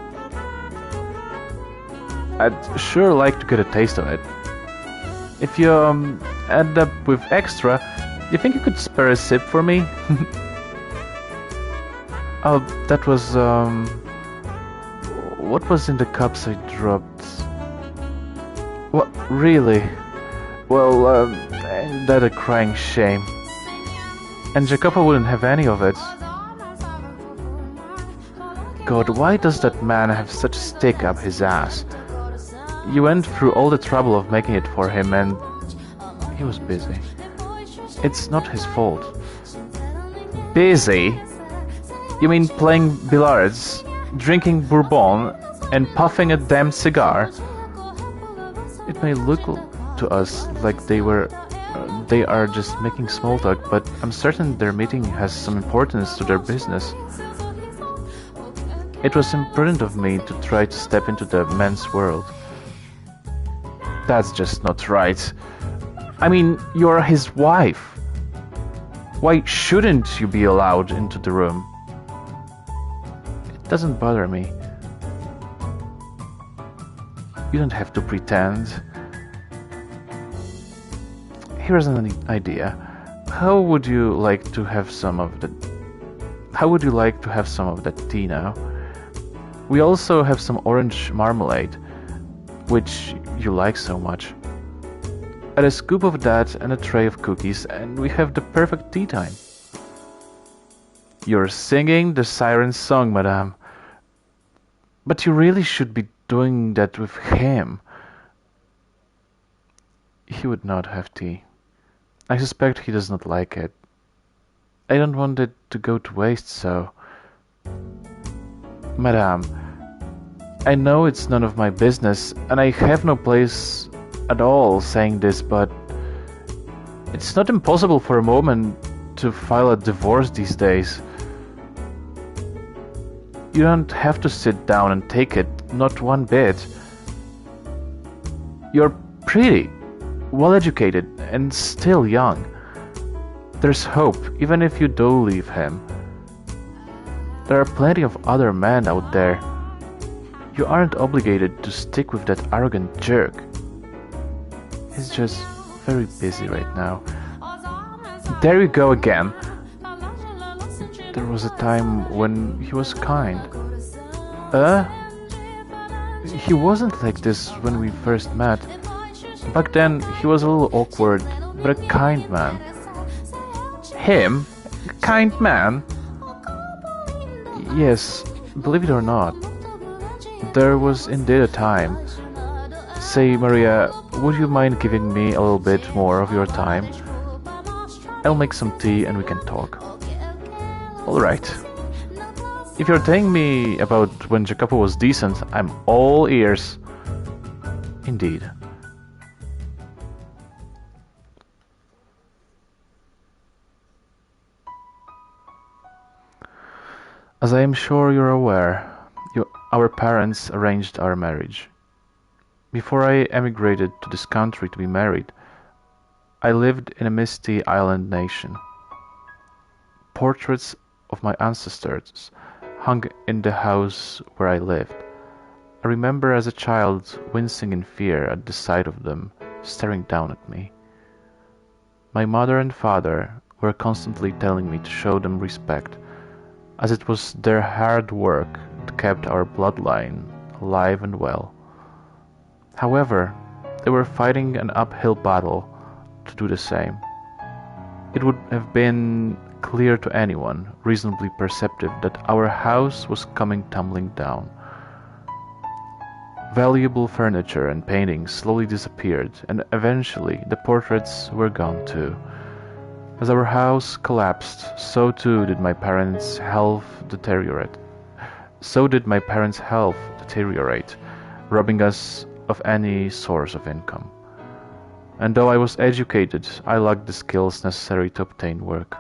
I'd sure like to get a taste of it. If you end up with extra, you think you could spare a sip for me? Oh, that was what was in the cups I dropped? What, really? Well, ain't that a crying shame? And Jacopo wouldn't have any of it. God, why does that man have such a stick up his ass? You went through all the trouble of making it for him and he was busy. It's not his fault. Busy? You mean playing billiards, drinking bourbon, and puffing a damn cigar? It may look to us like they are just making small talk, but I'm certain their meeting has some importance to their business. It was imprudent of me to try to step into the men's world. That's just not right. I mean, you're his wife. Why shouldn't you be allowed into the room? It doesn't bother me. You don't have to pretend. Here's an idea. How would you like to have some of that tea now? We also have some orange marmalade. which you like so much. Add a scoop of that and a tray of cookies, and we have the perfect tea time. You're singing the siren's song, madame. But you really should be doing that with him. He would not have tea. I suspect he does not like it. I don't want it to go to waste, so... Madame, I know it's none of my business, and I have no place at all saying this, but... It's not impossible for a woman to file a divorce these days. You don't have to sit down and take it, not one bit. You're pretty, well-educated, and still young. There's hope, even if you do leave him. There are plenty of other men out there. You aren't obligated to stick with that arrogant jerk. He's just very busy right now. There you go again. There was a time when he was kind. He wasn't like this when we first met. Back then, he was a little awkward, but a kind man. Him? A kind man? Yes, believe it or not. There was indeed a time. Say, Maria, would you mind giving me a little bit more of your time? I'll make some tea and we can talk. Alright. If you're telling me about when Jacopo was decent, I'm all ears. Indeed. As I am sure you're aware, our parents arranged our marriage. Before I emigrated to this country to be married, I lived in a misty island nation. Portraits of my ancestors hung in the house where I lived. I remember as a child wincing in fear at the sight of them staring down at me. My mother and father were constantly telling me to show them respect, as it was their hard work that kept our bloodline alive and well. However, they were fighting an uphill battle to do the same. It would have been clear to anyone reasonably perceptive that our house was coming tumbling down. Valuable furniture and paintings slowly disappeared, and eventually the portraits were gone too. As our house collapsed, so too did my parents' health deteriorate. Robbing us of any source of income. And though I was educated, I lacked the skills necessary to obtain work.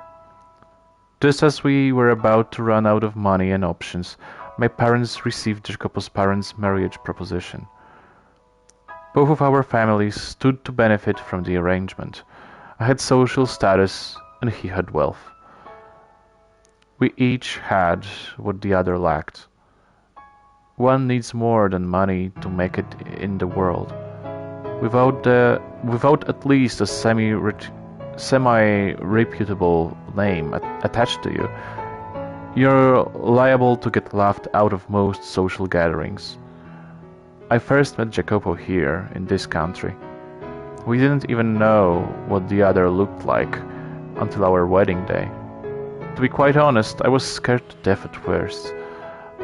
Just as we were about to run out of money and options, my parents received Jacopo's parents' marriage proposition. Both of our families stood to benefit from the arrangement. I had social status, and he had wealth. We each had what the other lacked. One needs more than money to make it in the world. Without at least a semi-reputable name attached to you, you're liable to get laughed out of most social gatherings. I first met Jacopo here, in this country. We didn't even know what the other looked like until our wedding day. To be quite honest, I was scared to death at first.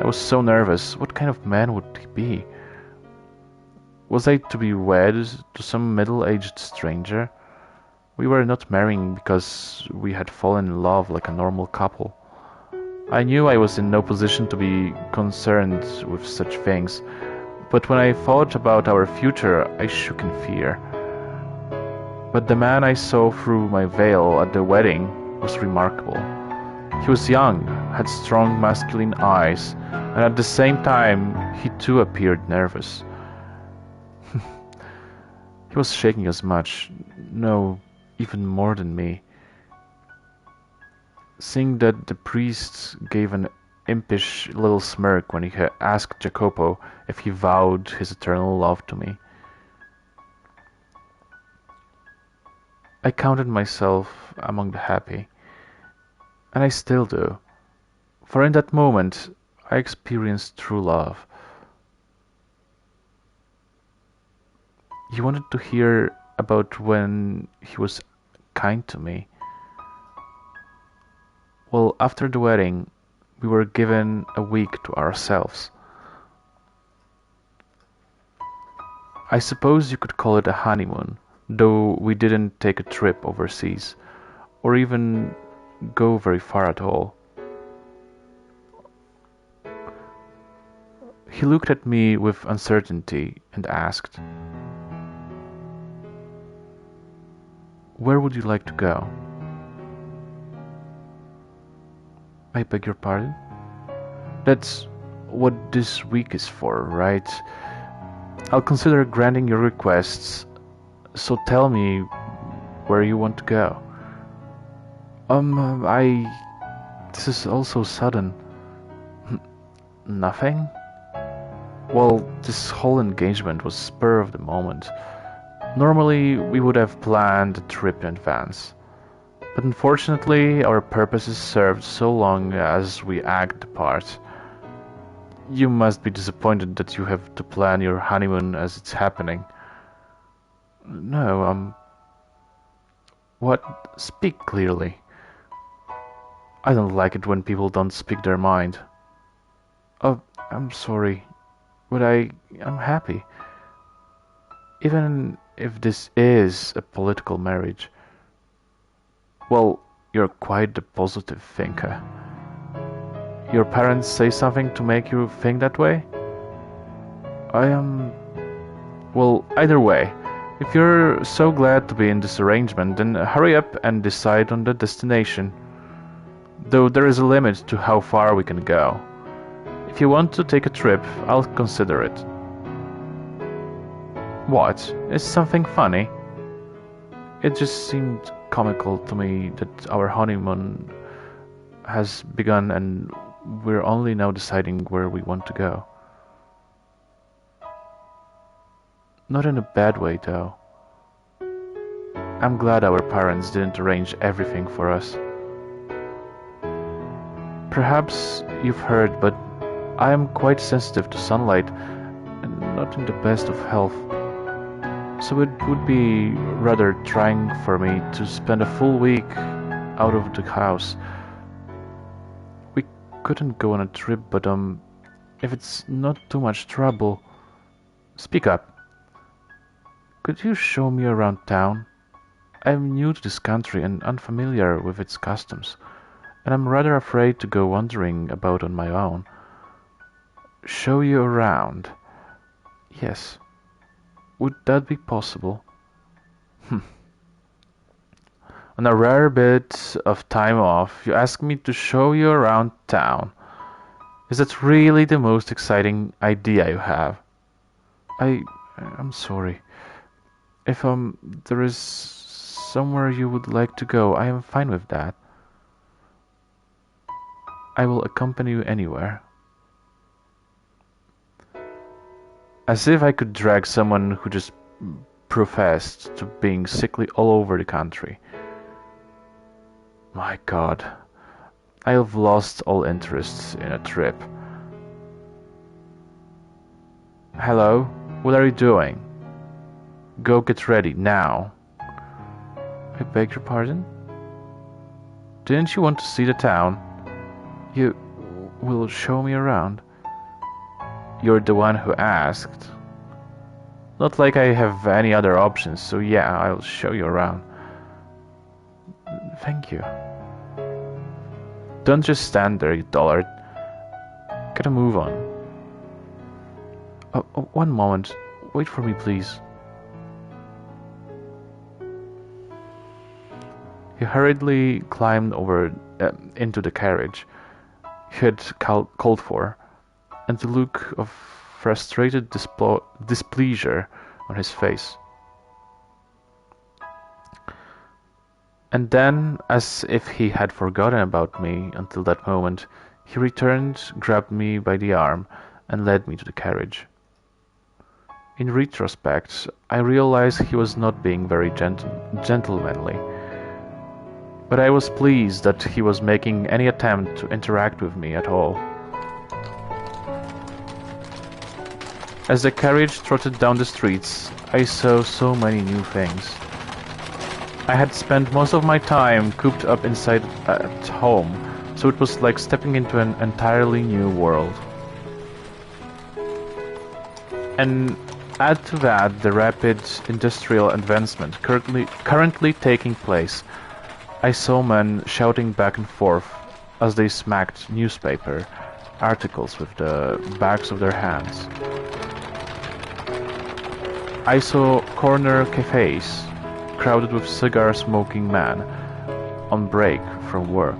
I was so nervous. What kind of man would he be? Was I to be wed to some middle-aged stranger? We were not marrying because we had fallen in love like a normal couple. I knew I was in no position to be concerned with such things, but when I thought about our future, I shook in fear. But the man I saw through my veil at the wedding was remarkable. He was young, had strong masculine eyes, and at the same time he too appeared nervous. He was shaking as much, no, even more than me. Seeing that the priest gave an impish little smirk when he asked Jacopo if he vowed his eternal love to me. I counted myself among the happy, and I still do, for in that moment I experienced true love. You wanted to hear about when he was kind to me. Well, after the wedding, we were given a week to ourselves. I suppose you could call it a honeymoon, though we didn't take a trip overseas, or even go very far at all. He looked at me with uncertainty and asked, "Where would you like to go?" I beg your pardon? That's what this week is for, right? I'll consider granting your requests, so tell me where you want to go. I... This is all so sudden. Nothing? Well, this whole engagement was spur of the moment. Normally, we would have planned a trip in advance. But unfortunately, our purposes served so long as we act the part. You must be disappointed that you have to plan your honeymoon as it's happening. No, what? Speak clearly. I don't like it when people don't speak their mind. Oh, I'm sorry, but I'm happy. Even if this is a political marriage. Well, you're quite the positive thinker. Your parents say something to make you think that way? I am... Well, either way, if you're so glad to be in this arrangement, then hurry up and decide on the destination. Though there is a limit to how far we can go. If you want to take a trip, I'll consider it. What? Is something funny? It just seemed comical to me that our honeymoon has begun and we're only now deciding where we want to go. Not in a bad way, though. I'm glad our parents didn't arrange everything for us. Perhaps you've heard, but I am quite sensitive to sunlight and not in the best of health. So it would be rather trying for me to spend a full week out of the house. We couldn't go on a trip, but if it's not too much trouble, speak up. Could you show me around town? I'm new to this country and unfamiliar with its customs, and I'm rather afraid to go wandering about on my own. Show you around? Yes. Would that be possible? On a rare bit of time off, you ask me to show you around town. Is that really the most exciting idea you have? I'm sorry. If there is somewhere you would like to go, I am fine with that. I will accompany you anywhere. As if I could drag someone who just professed to being sickly all over the country. My God, I have lost all interest in a trip. Hello, what are you doing? Go get ready, now. I beg your pardon? Didn't you want to see the town? You will show me around. You're the one who asked. Not like I have any other options, so yeah, I'll show you around. Thank you. Don't just stand there, you dullard. Get a move on. One moment. Wait for me, please. He hurriedly climbed over into the carriage he had called for, and the look of frustrated displeasure on his face. And then, as if he had forgotten about me until that moment, he returned, grabbed me by the arm, and led me to the carriage. In retrospect, I realized he was not being very gentlemanly, but I was pleased that he was making any attempt to interact with me at all. As the carriage trotted down the streets, I saw so many new things. I had spent most of my time cooped up inside at home, so it was like stepping into an entirely new world. And add to that the rapid industrial advancement currently taking place. I saw men shouting back and forth as they smacked newspaper articles with the backs of their hands. I saw corner cafes crowded with cigar-smoking men on break from work.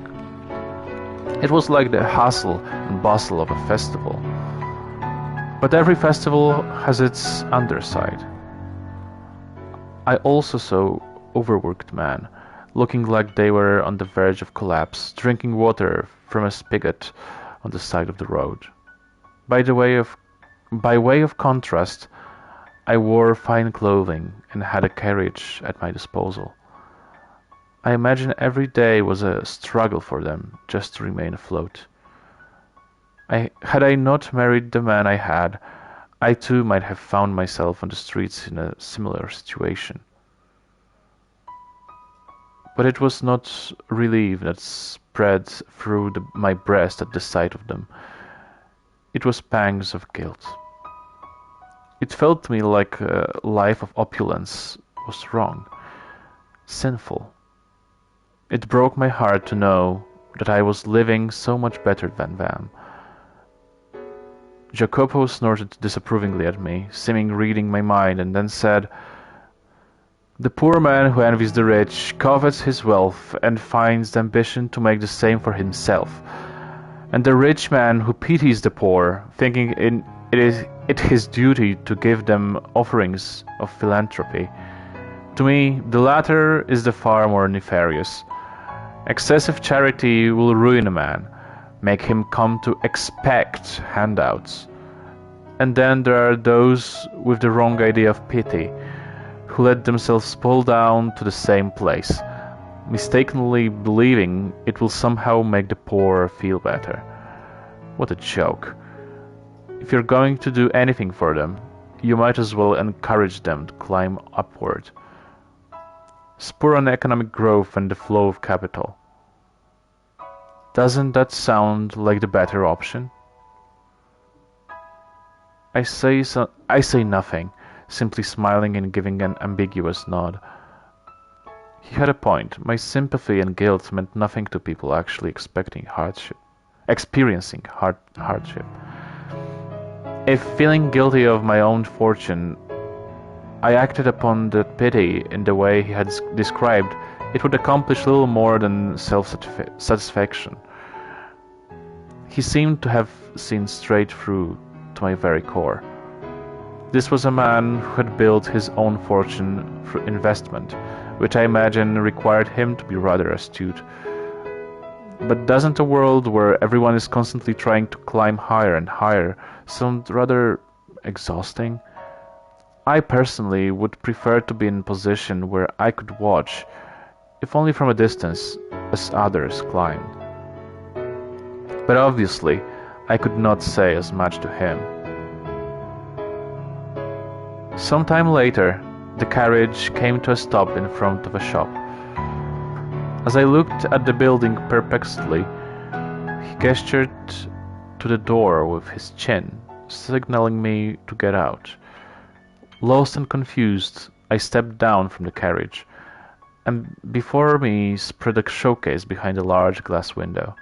It was like the hustle and bustle of a festival. But every festival has its underside. I also saw overworked men, looking like they were on the verge of collapse, drinking water from a spigot on the side of the road. By way of contrast, I wore fine clothing and had a carriage at my disposal. I imagine every day was a struggle for them just to remain afloat. Had I not married the man I had, I too might have found myself on the streets in a similar situation. But it was not relief that spread through my breast at the sight of them. It was pangs of guilt. It felt to me like a life of opulence was wrong, sinful. It broke my heart to know that I was living so much better than them. Jacopo snorted disapprovingly at me, seeming reading my mind, and then said, "The poor man who envies the rich covets his wealth and finds the ambition to make the same for himself, and the rich man who pities the poor, thinking it his duty to give them offerings of philanthropy. To me, the latter is the far more nefarious. Excessive charity will ruin a man, make him come to expect handouts. And then there are those with the wrong idea of pity, who let themselves fall down to the same place, mistakenly believing it will somehow make the poor feel better. What a joke. If you're going to do anything for them, you might as well encourage them to climb upward. Spur on economic growth and the flow of capital. Doesn't that sound like the better option?" I say nothing, simply smiling and giving an ambiguous nod. He had a point. My sympathy and guilt meant nothing to people actually experiencing hardship. If feeling guilty of my own fortune, I acted upon the pity in the way he had described, it would accomplish little more than self-satisfaction. He seemed to have seen straight through to my very core. This was a man who had built his own fortune through investment, which I imagine required him to be rather astute. But doesn't a world where everyone is constantly trying to climb higher and higher sound rather exhausting? I personally would prefer to be in a position where I could watch, if only from a distance, as others climbed. But obviously, I could not say as much to him. Some time later, the carriage came to a stop in front of a shop. As I looked at the building perplexedly, he gestured to the door with his chin, signaling me to get out. Lost and confused, I stepped down from the carriage, and before me spread a showcase behind a large glass window.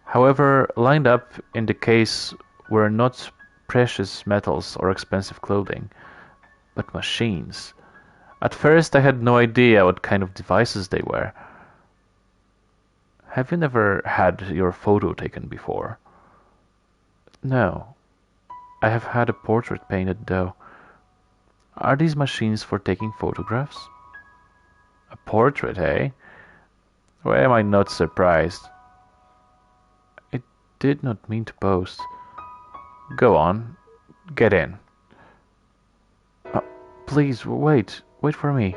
However, lined up in the case were not precious metals or expensive clothing, but machines. At first I had no idea what kind of devices they were. Have you never had your photo taken before? No. I have had a portrait painted though. Are these machines for taking photographs? A portrait, eh? Why am I not surprised? I did not mean to boast. Go on. Get in. Please, wait. Wait for me.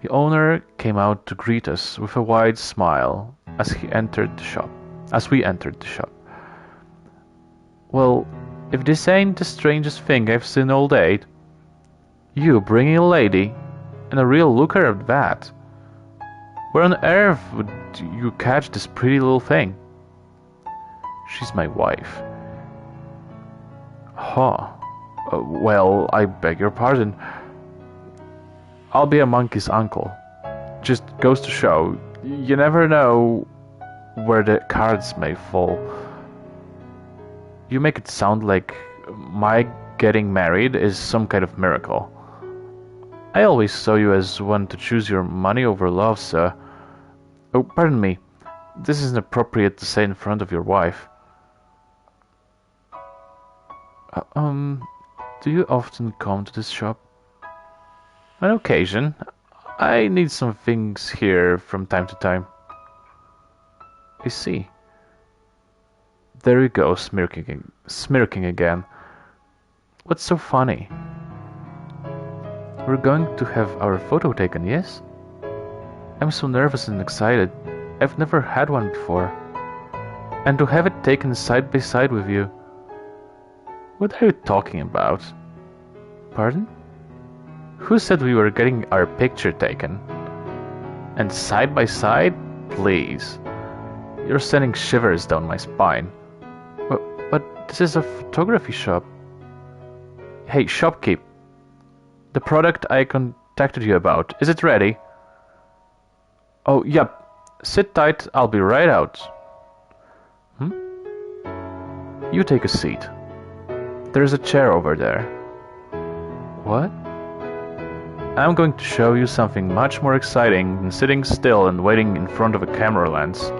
The owner came out to greet us with a wide smile as he entered the shop. as we entered the shop. Well, if this ain't the strangest thing I've seen all day. You bringing a lady, and a real looker at that. Where on earth would you catch this pretty little thing? She's my wife. Huh. Well, I beg your pardon. I'll be a monkey's uncle. Just goes to show, you never know where the cards may fall. You make it sound like my getting married is some kind of miracle. I always saw you as one to choose your money over love, sir. Oh, pardon me. This isn't appropriate to say in front of your wife. Do you often come to this shop? On occasion. I need some things here from time to time. I see. There you go, smirking again. What's so funny? We're going to have our photo taken, yes? I'm so nervous and excited. I've never had one before. And to have it taken side by side with you. What are you talking about? Pardon? Who said we were getting our picture taken? And side by side? Please. You're sending shivers down my spine. But this is a photography shop. Hey, shopkeep. The product I contacted you about, is it ready? Oh, yep. Sit tight, I'll be right out. You take a seat. There's a chair over there. What? I'm going to show you something much more exciting than sitting still and waiting in front of a camera lens.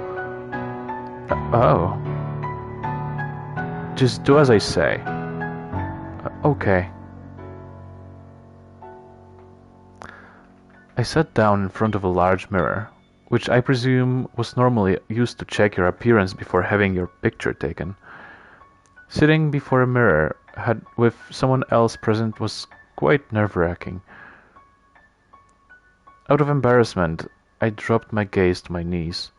Oh. Just do as I say. Okay. I sat down in front of a large mirror, which I presume was normally used to check your appearance before having your picture taken. Sitting before a mirror with someone else present was quite nerve-wracking. Out of embarrassment, I dropped my gaze to my knees.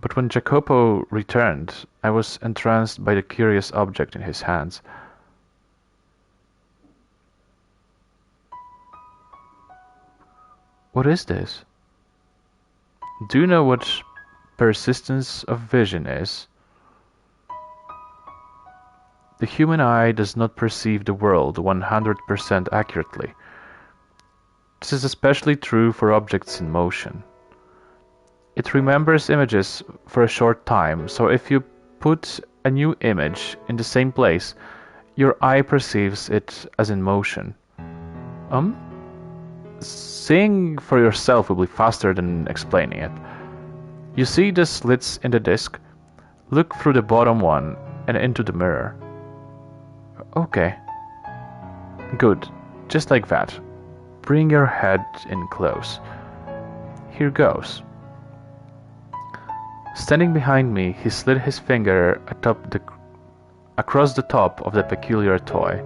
But when Jacopo returned, I was entranced by the curious object in his hands. What is this? Do you know what persistence of vision is? The human eye does not perceive the world 100% accurately. This is especially true for objects in motion. It remembers images for a short time, so if you put a new image in the same place, your eye perceives it as in motion. Seeing for yourself will be faster than explaining it. You see the slits in the disc? Look through the bottom one and into the mirror. Okay. Good. Just like that. Bring your head in close. Here goes. Standing behind me, he slid his finger across the top of the peculiar toy,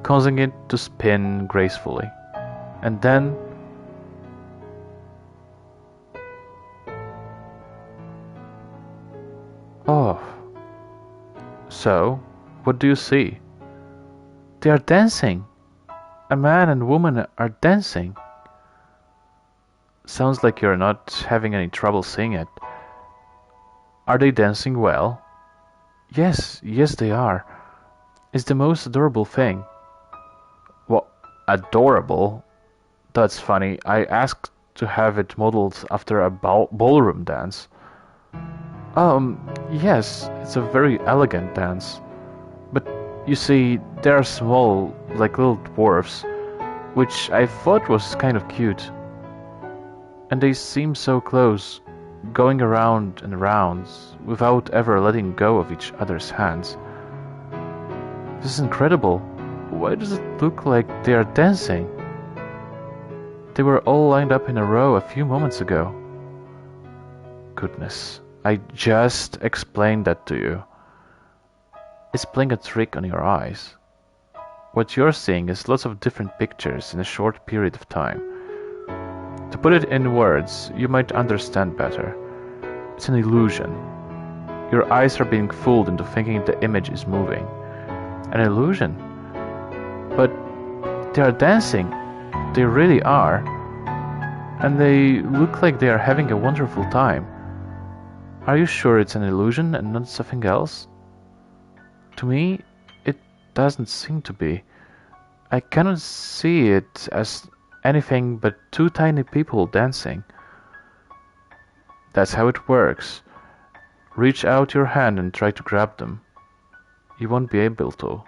causing it to spin gracefully. And then... Oh. So, what do you see? They are dancing. A man and woman are dancing. Sounds like you're not having any trouble seeing it. Are they dancing well? Yes, they are. It's the most adorable thing. Well, adorable? That's funny. I asked to have it modeled after a ballroom dance. Yes, it's a very elegant dance. But you see, they're small, like little dwarfs, which I thought was kind of cute. And they seem so close, going around and around, without ever letting go of each other's hands. This is incredible. Why does it look like they are dancing? They were all lined up in a row a few moments ago. Goodness, I just explained that to you. It's playing a trick on your eyes. What you're seeing is lots of different pictures in a short period of time. To put it in words, you might understand better. It's an illusion. Your eyes are being fooled into thinking the image is moving. An illusion? But they are dancing. They really are. And they look like they are having a wonderful time. Are you sure it's an illusion and not something else? To me, it doesn't seem to be. I cannot see it as anything but two tiny people dancing. That's how it works. Reach out your hand and try to grab them. You won't be able to.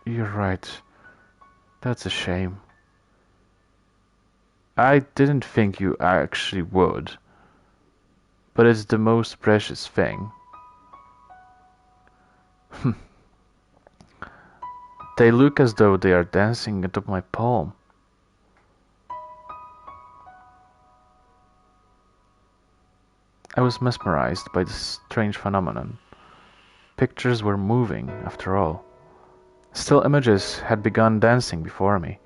You're right. That's a shame. I didn't think you actually would. But it's the most precious thing. They look as though they are dancing atop my palm. I was mesmerized by this strange phenomenon. Pictures were moving, after all. Still images had begun dancing before me.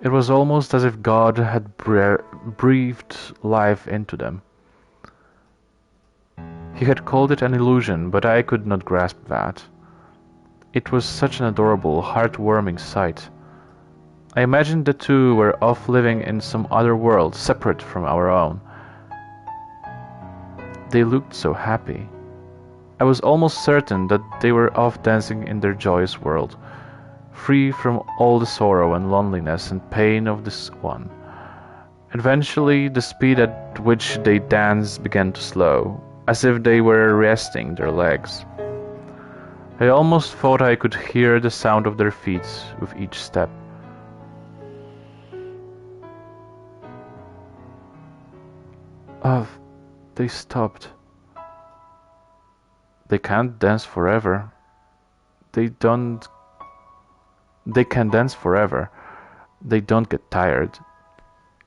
It was almost as if God had breathed life into them. He had called it an illusion, but I could not grasp that. It was such an adorable, heartwarming sight. I imagined the two were off living in some other world, separate from our own. They looked so happy. I was almost certain that they were off dancing in their joyous world, free from all the sorrow and loneliness and pain of this one. Eventually, the speed at which they danced began to slow, as if they were resting their legs. I almost thought I could hear the sound of their feet with each step. They stopped. They can't dance forever. They can dance forever. They don't get tired.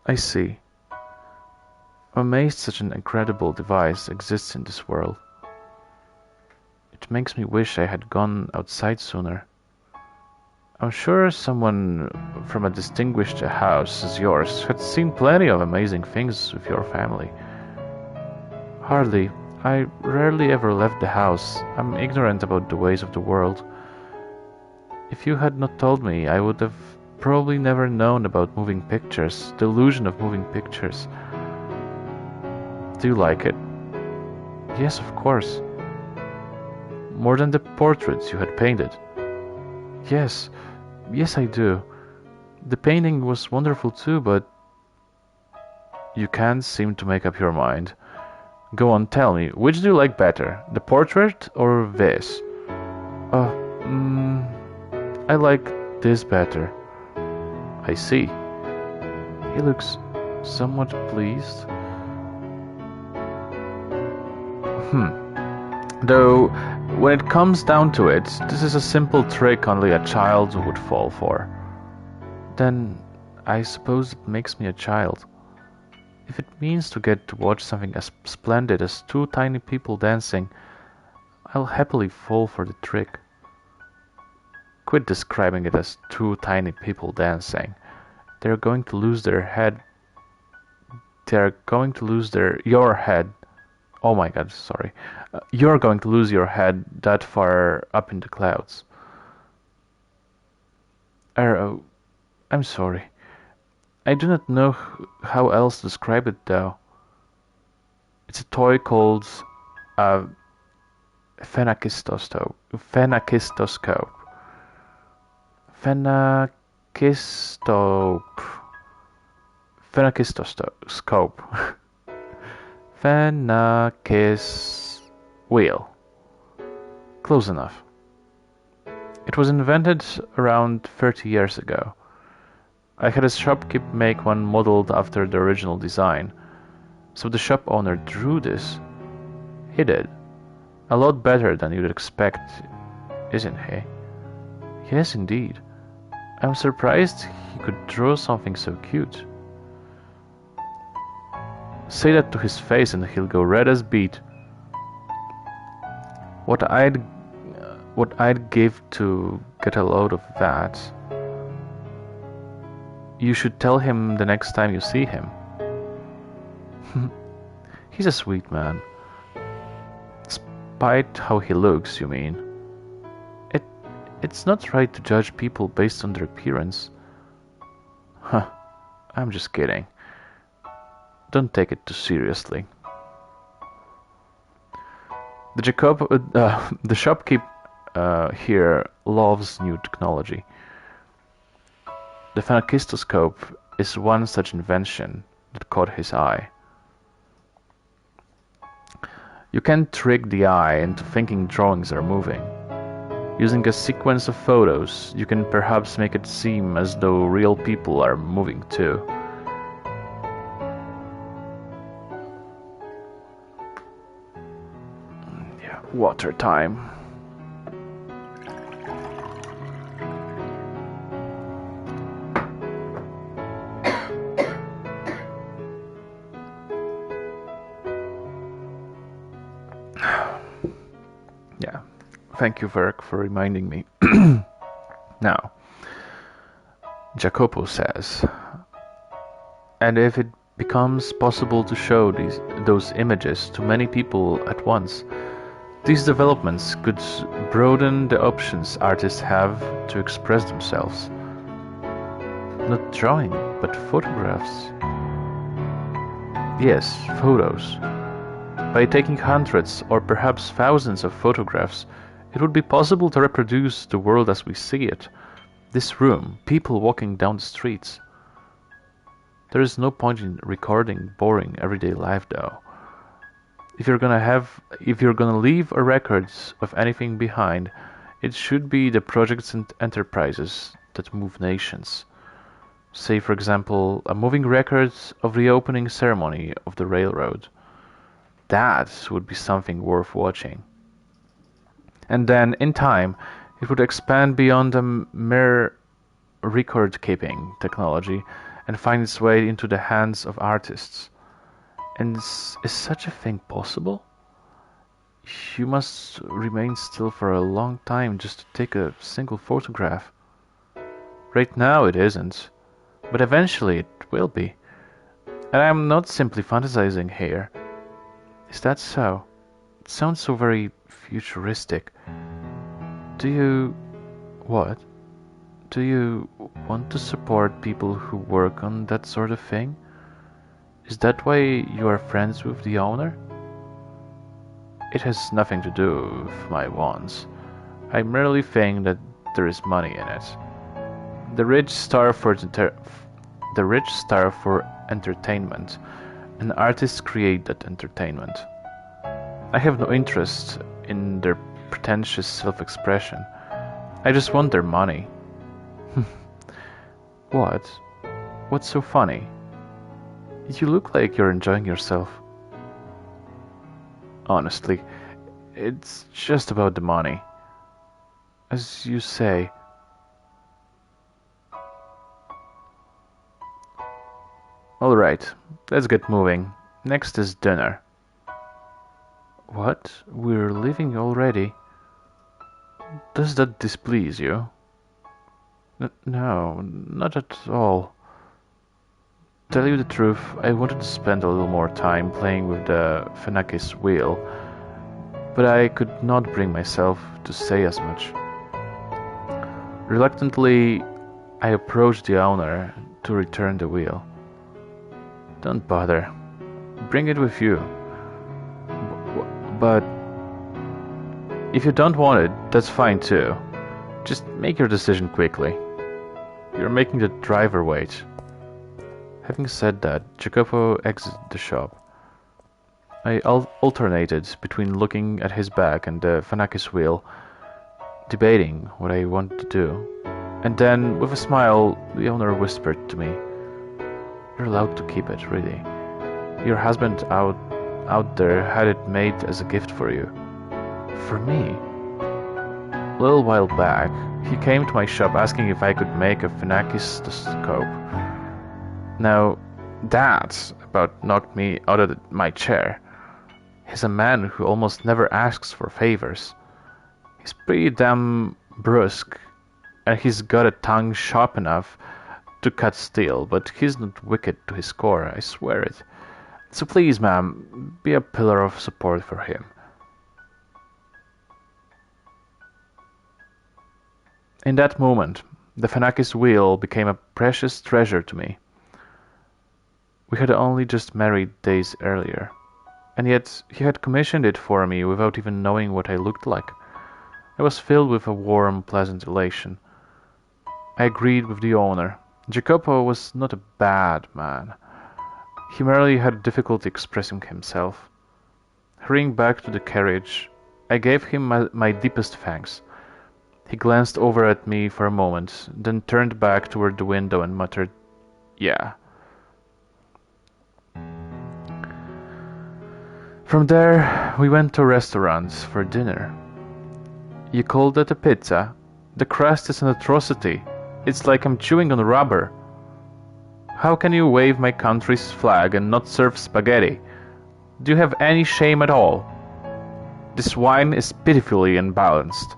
I see. I'm amazed such an incredible device exists in this world. It makes me wish I had gone outside sooner. I'm sure someone from a distinguished house as yours had seen plenty of amazing things with your family. Hardly. I rarely ever left the house. I'm ignorant about the ways of the world. If you had not told me, I would have probably never known about moving pictures, the illusion of moving pictures. Do you like it? Yes, of course. More than the portraits you had painted? Yes, I do. The painting was wonderful too, but... You can't seem to make up your mind. Go on, tell me, which do you like better, the portrait or this? I like this better. I see. He looks somewhat pleased. Though, when it comes down to it, this is a simple trick only a child would fall for. Then, I suppose it makes me a child. If it means to get to watch something as splendid as two tiny people dancing, I'll happily fall for the trick. Quit describing it as two tiny people dancing. They're going to lose their head. Your head. Oh my god, sorry. You're going to lose your head that far up in the clouds. Arrow, I'm sorry. I do not know how else to describe it though. It's a toy called a phenakistoscope. Phenakistoscope. Phenakistoscope. Phenakis wheel. Close enough. It was invented around 30 years ago. I had a shopkeep make one modeled after the original design. So the shop owner drew this. He did. A lot better than you'd expect, isn't he? Yes, indeed. I'm surprised he could draw something so cute. Say that to his face and he'll go red as beet. What I'd give to get a load of that. You should tell him the next time you see him. He's a sweet man. Despite how he looks, you mean? It, it's not right to judge people based on their appearance. Huh, I'm just kidding. Don't take it too seriously. The shopkeep here loves new technology. The phenakistoscope is one such invention that caught his eye. You can trick the eye into thinking drawings are moving. Using a sequence of photos, you can perhaps make it seem as though real people are moving too. Yeah, water time. Yeah, thank you, Verk, for reminding me. Now, Jacopo says, and if it becomes possible to show those images to many people at once, these developments could broaden the options artists have to express themselves. Not drawing, but photographs. Yes, photos. By taking hundreds or perhaps thousands of photographs, it would be possible to reproduce the world as we see it. This room, people walking down the streets. There is no point in recording boring everyday life though. If you're gonna leave a record of anything behind, it should be the projects and enterprises that move nations. Say for example, a moving record of the opening ceremony of the railroad. That would be something worth watching. And then, in time, it would expand beyond the mere record-keeping technology and find its way into the hands of artists. And is such a thing possible? You must remain still for a long time just to take a single photograph. Right now it isn't, but eventually it will be. And I'm not simply fantasizing here. Is that so? It sounds so very futuristic. Do you... what? Do you want to support people who work on that sort of thing? Is that why you are friends with the owner? It has nothing to do with my wants. I merely think that there is money in it. The rich starve for entertainment, and artists create that entertainment. I have no interest in their pretentious self-expression. I just want their money. What? What's so funny? You look like you're enjoying yourself. Honestly, it's just about the money. As you say. Alright, let's get moving. Next is dinner. What? We're leaving already? Does that displease you? No, not at all. Tell you the truth, I wanted to spend a little more time playing with the Phenakis wheel, but I could not bring myself to say as much. Reluctantly, I approached the owner to return the wheel. Don't bother. Bring it with you. But if you don't want it, that's fine too. Just make your decision quickly. You're making the driver wait. Having said that, Jacopo exited the shop. I alternated between looking at his bag and the Phenakis wheel, debating what I wanted to do. And then, with a smile, the owner whispered to me, "You're allowed to keep it, really. Your husband out there had it made as a gift for you." For me? A little while back, he came to my shop asking if I could make a phenakistoscope. Now, that about knocked me out of my chair. He's a man who almost never asks for favors. He's pretty damn brusque, and he's got a tongue sharp enough to cut steel, but he's not wicked to his core, I swear it. So please, ma'am, be a pillar of support for him. In that moment, the Fanakis wheel became a precious treasure to me. We had only just married days earlier, and yet he had commissioned it for me without even knowing what I looked like. I was filled with a warm, pleasant elation. I agreed with the owner. Jacopo was not a bad man. He merely had difficulty expressing himself. Hurrying back to the carriage, I gave him my deepest thanks. He glanced over at me for a moment, then turned back toward the window and muttered, "Yeah." From there, we went to a restaurant for dinner. You call that a pizza? The crust is an atrocity. It's like I'm chewing on rubber. How can you wave my country's flag and not serve spaghetti? Do you have any shame at all? This wine is pitifully imbalanced.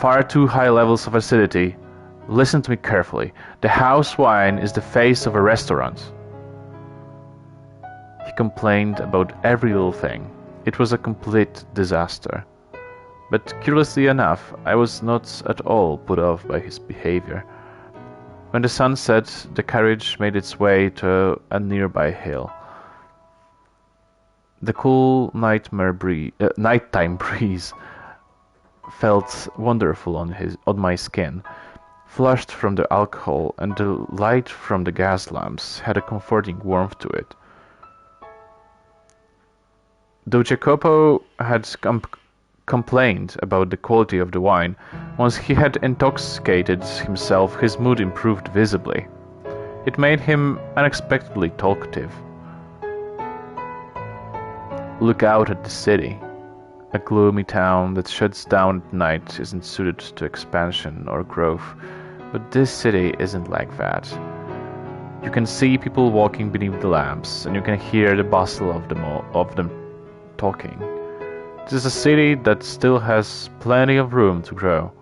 Far too high levels of acidity. Listen to me carefully. The house wine is the face of a restaurant. He complained about every little thing. It was a complete disaster. But curiously enough, I was not at all put off by his behavior. When the sun set, the carriage made its way to a nearby hill. The cool nighttime breeze felt wonderful on my skin, flushed from the alcohol, and the light from the gas lamps had a comforting warmth to it. Though Jacopo had complained about the quality of the wine, once he had intoxicated himself, his mood improved visibly. It made him unexpectedly talkative. Look out at the city. A gloomy town that shuts down at night isn't suited to expansion or growth, but this city isn't like that. You can see people walking beneath the lamps, and you can hear the bustle of them talking. This is a city that still has plenty of room to grow.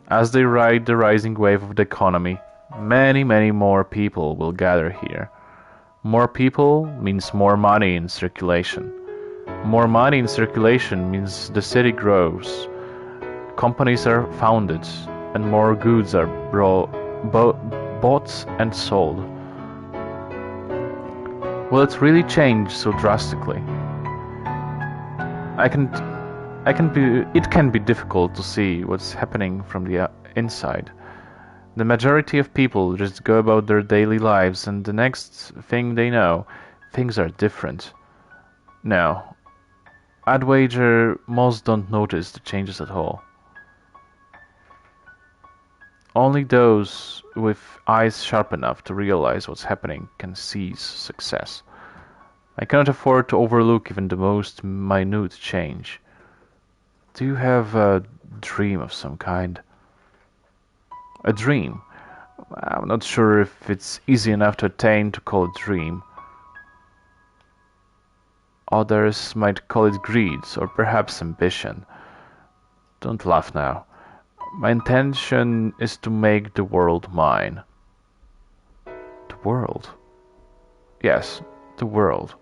As they ride the rising wave of the economy, many, many more people will gather here. More people means more money in circulation. More money in circulation means the city grows, companies are founded, and more goods are bought and sold. Will it really change so drastically? It can be difficult to see what's happening from the inside. The majority of people just go about their daily lives, and the next thing they know, things are different. No, I'd wager most don't notice the changes at all. Only those with eyes sharp enough to realize what's happening can seize success. I cannot afford to overlook even the most minute change. Do you have a dream of some kind? A dream? I'm not sure if it's easy enough to attain to call it dream. Others might call it greed or perhaps ambition. Don't laugh now. My intention is to make the world mine. The world? Yes, the world.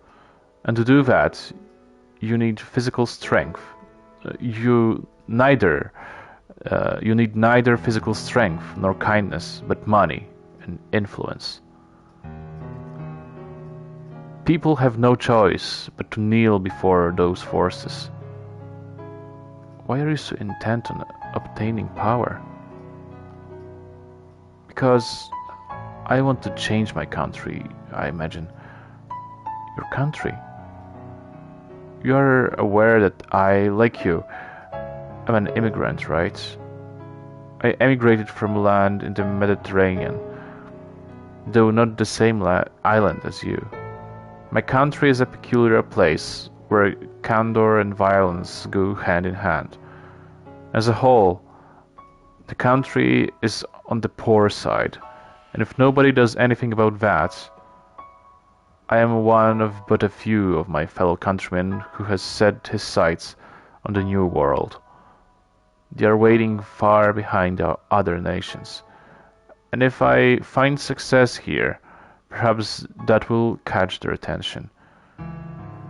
And to do that, you need physical strength. You need neither physical strength nor kindness, but money and influence. People have no choice but to kneel before those forces. Why are you so intent on obtaining power? Because I want to change my country, I imagine. Your country? You are aware that I, like you, am an immigrant, right? I emigrated from land in the Mediterranean, though not the same island as you. My country is a peculiar place where candor and violence go hand in hand. As a whole, the country is on the poor side, and if nobody does anything about that, I am one of but a few of my fellow countrymen who has set his sights on the New World. They are waiting far behind the other nations, and if I find success here, perhaps that will catch their attention.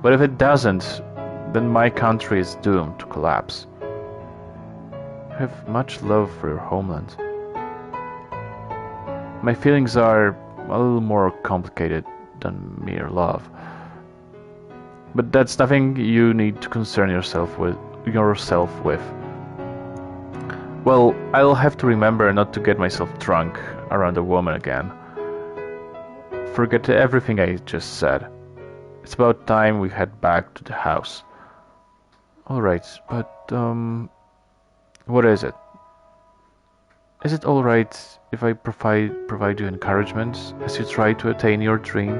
But if it doesn't, then my country is doomed to collapse. I have much love for your homeland. My feelings are a little more complicated than mere love. But that's nothing you need to concern yourself with. Well, I'll have to remember not to get myself drunk around a woman again. Forget everything I just said. It's about time we head back to the house. Alright, but, what is it? Is it alright if I provide you encouragement as you try to attain your dream?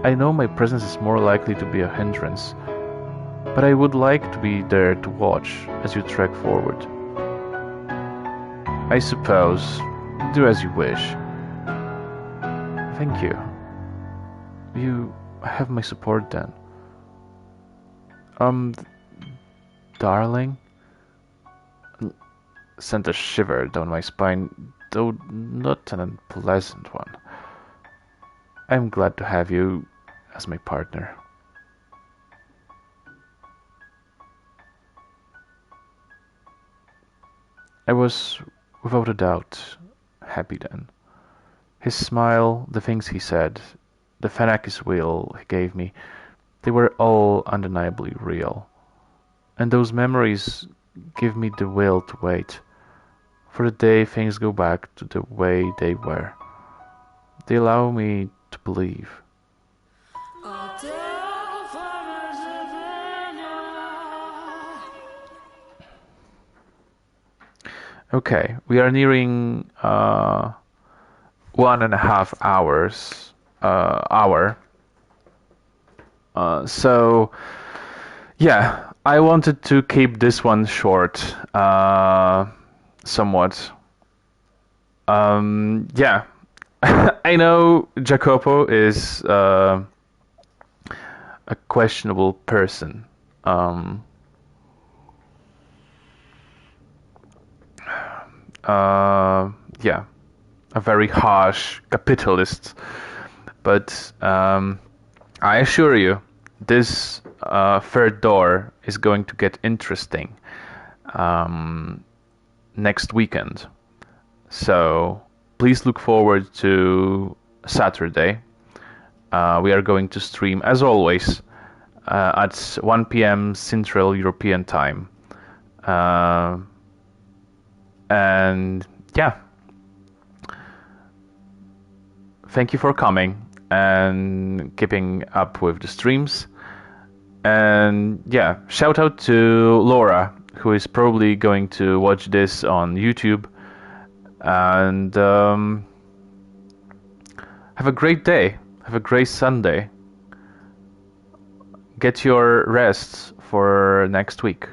I know my presence is more likely to be a hindrance, but I would like to be there to watch as you trek forward. I suppose, do as you wish. Thank you. You have my support then. Darling? Sent a shiver down my spine, though not an unpleasant one. I'm glad to have you as my partner. I was, without a doubt, happy then. His smile, the things he said, the Fenakis wheel he gave me, they were all undeniably real. And those memories give me the will to wait for the day things go back to the way they were. They allow me to believe. Okay, we are nearing 1.5 hour. So yeah, I wanted to keep this one short, somewhat. Yeah, I know Jacopo is a questionable person. Yeah, a very harsh capitalist. But I assure you, this third door is going to get interesting next weekend. So please look forward to Saturday. We are going to stream, as always, at 1 p.m. Central European Time. And yeah, thank you for coming and keeping up with the streams. And yeah, shout out to Laura, who is probably going to watch this on YouTube. And have a great day. Have a great Sunday. Get your rest for next week.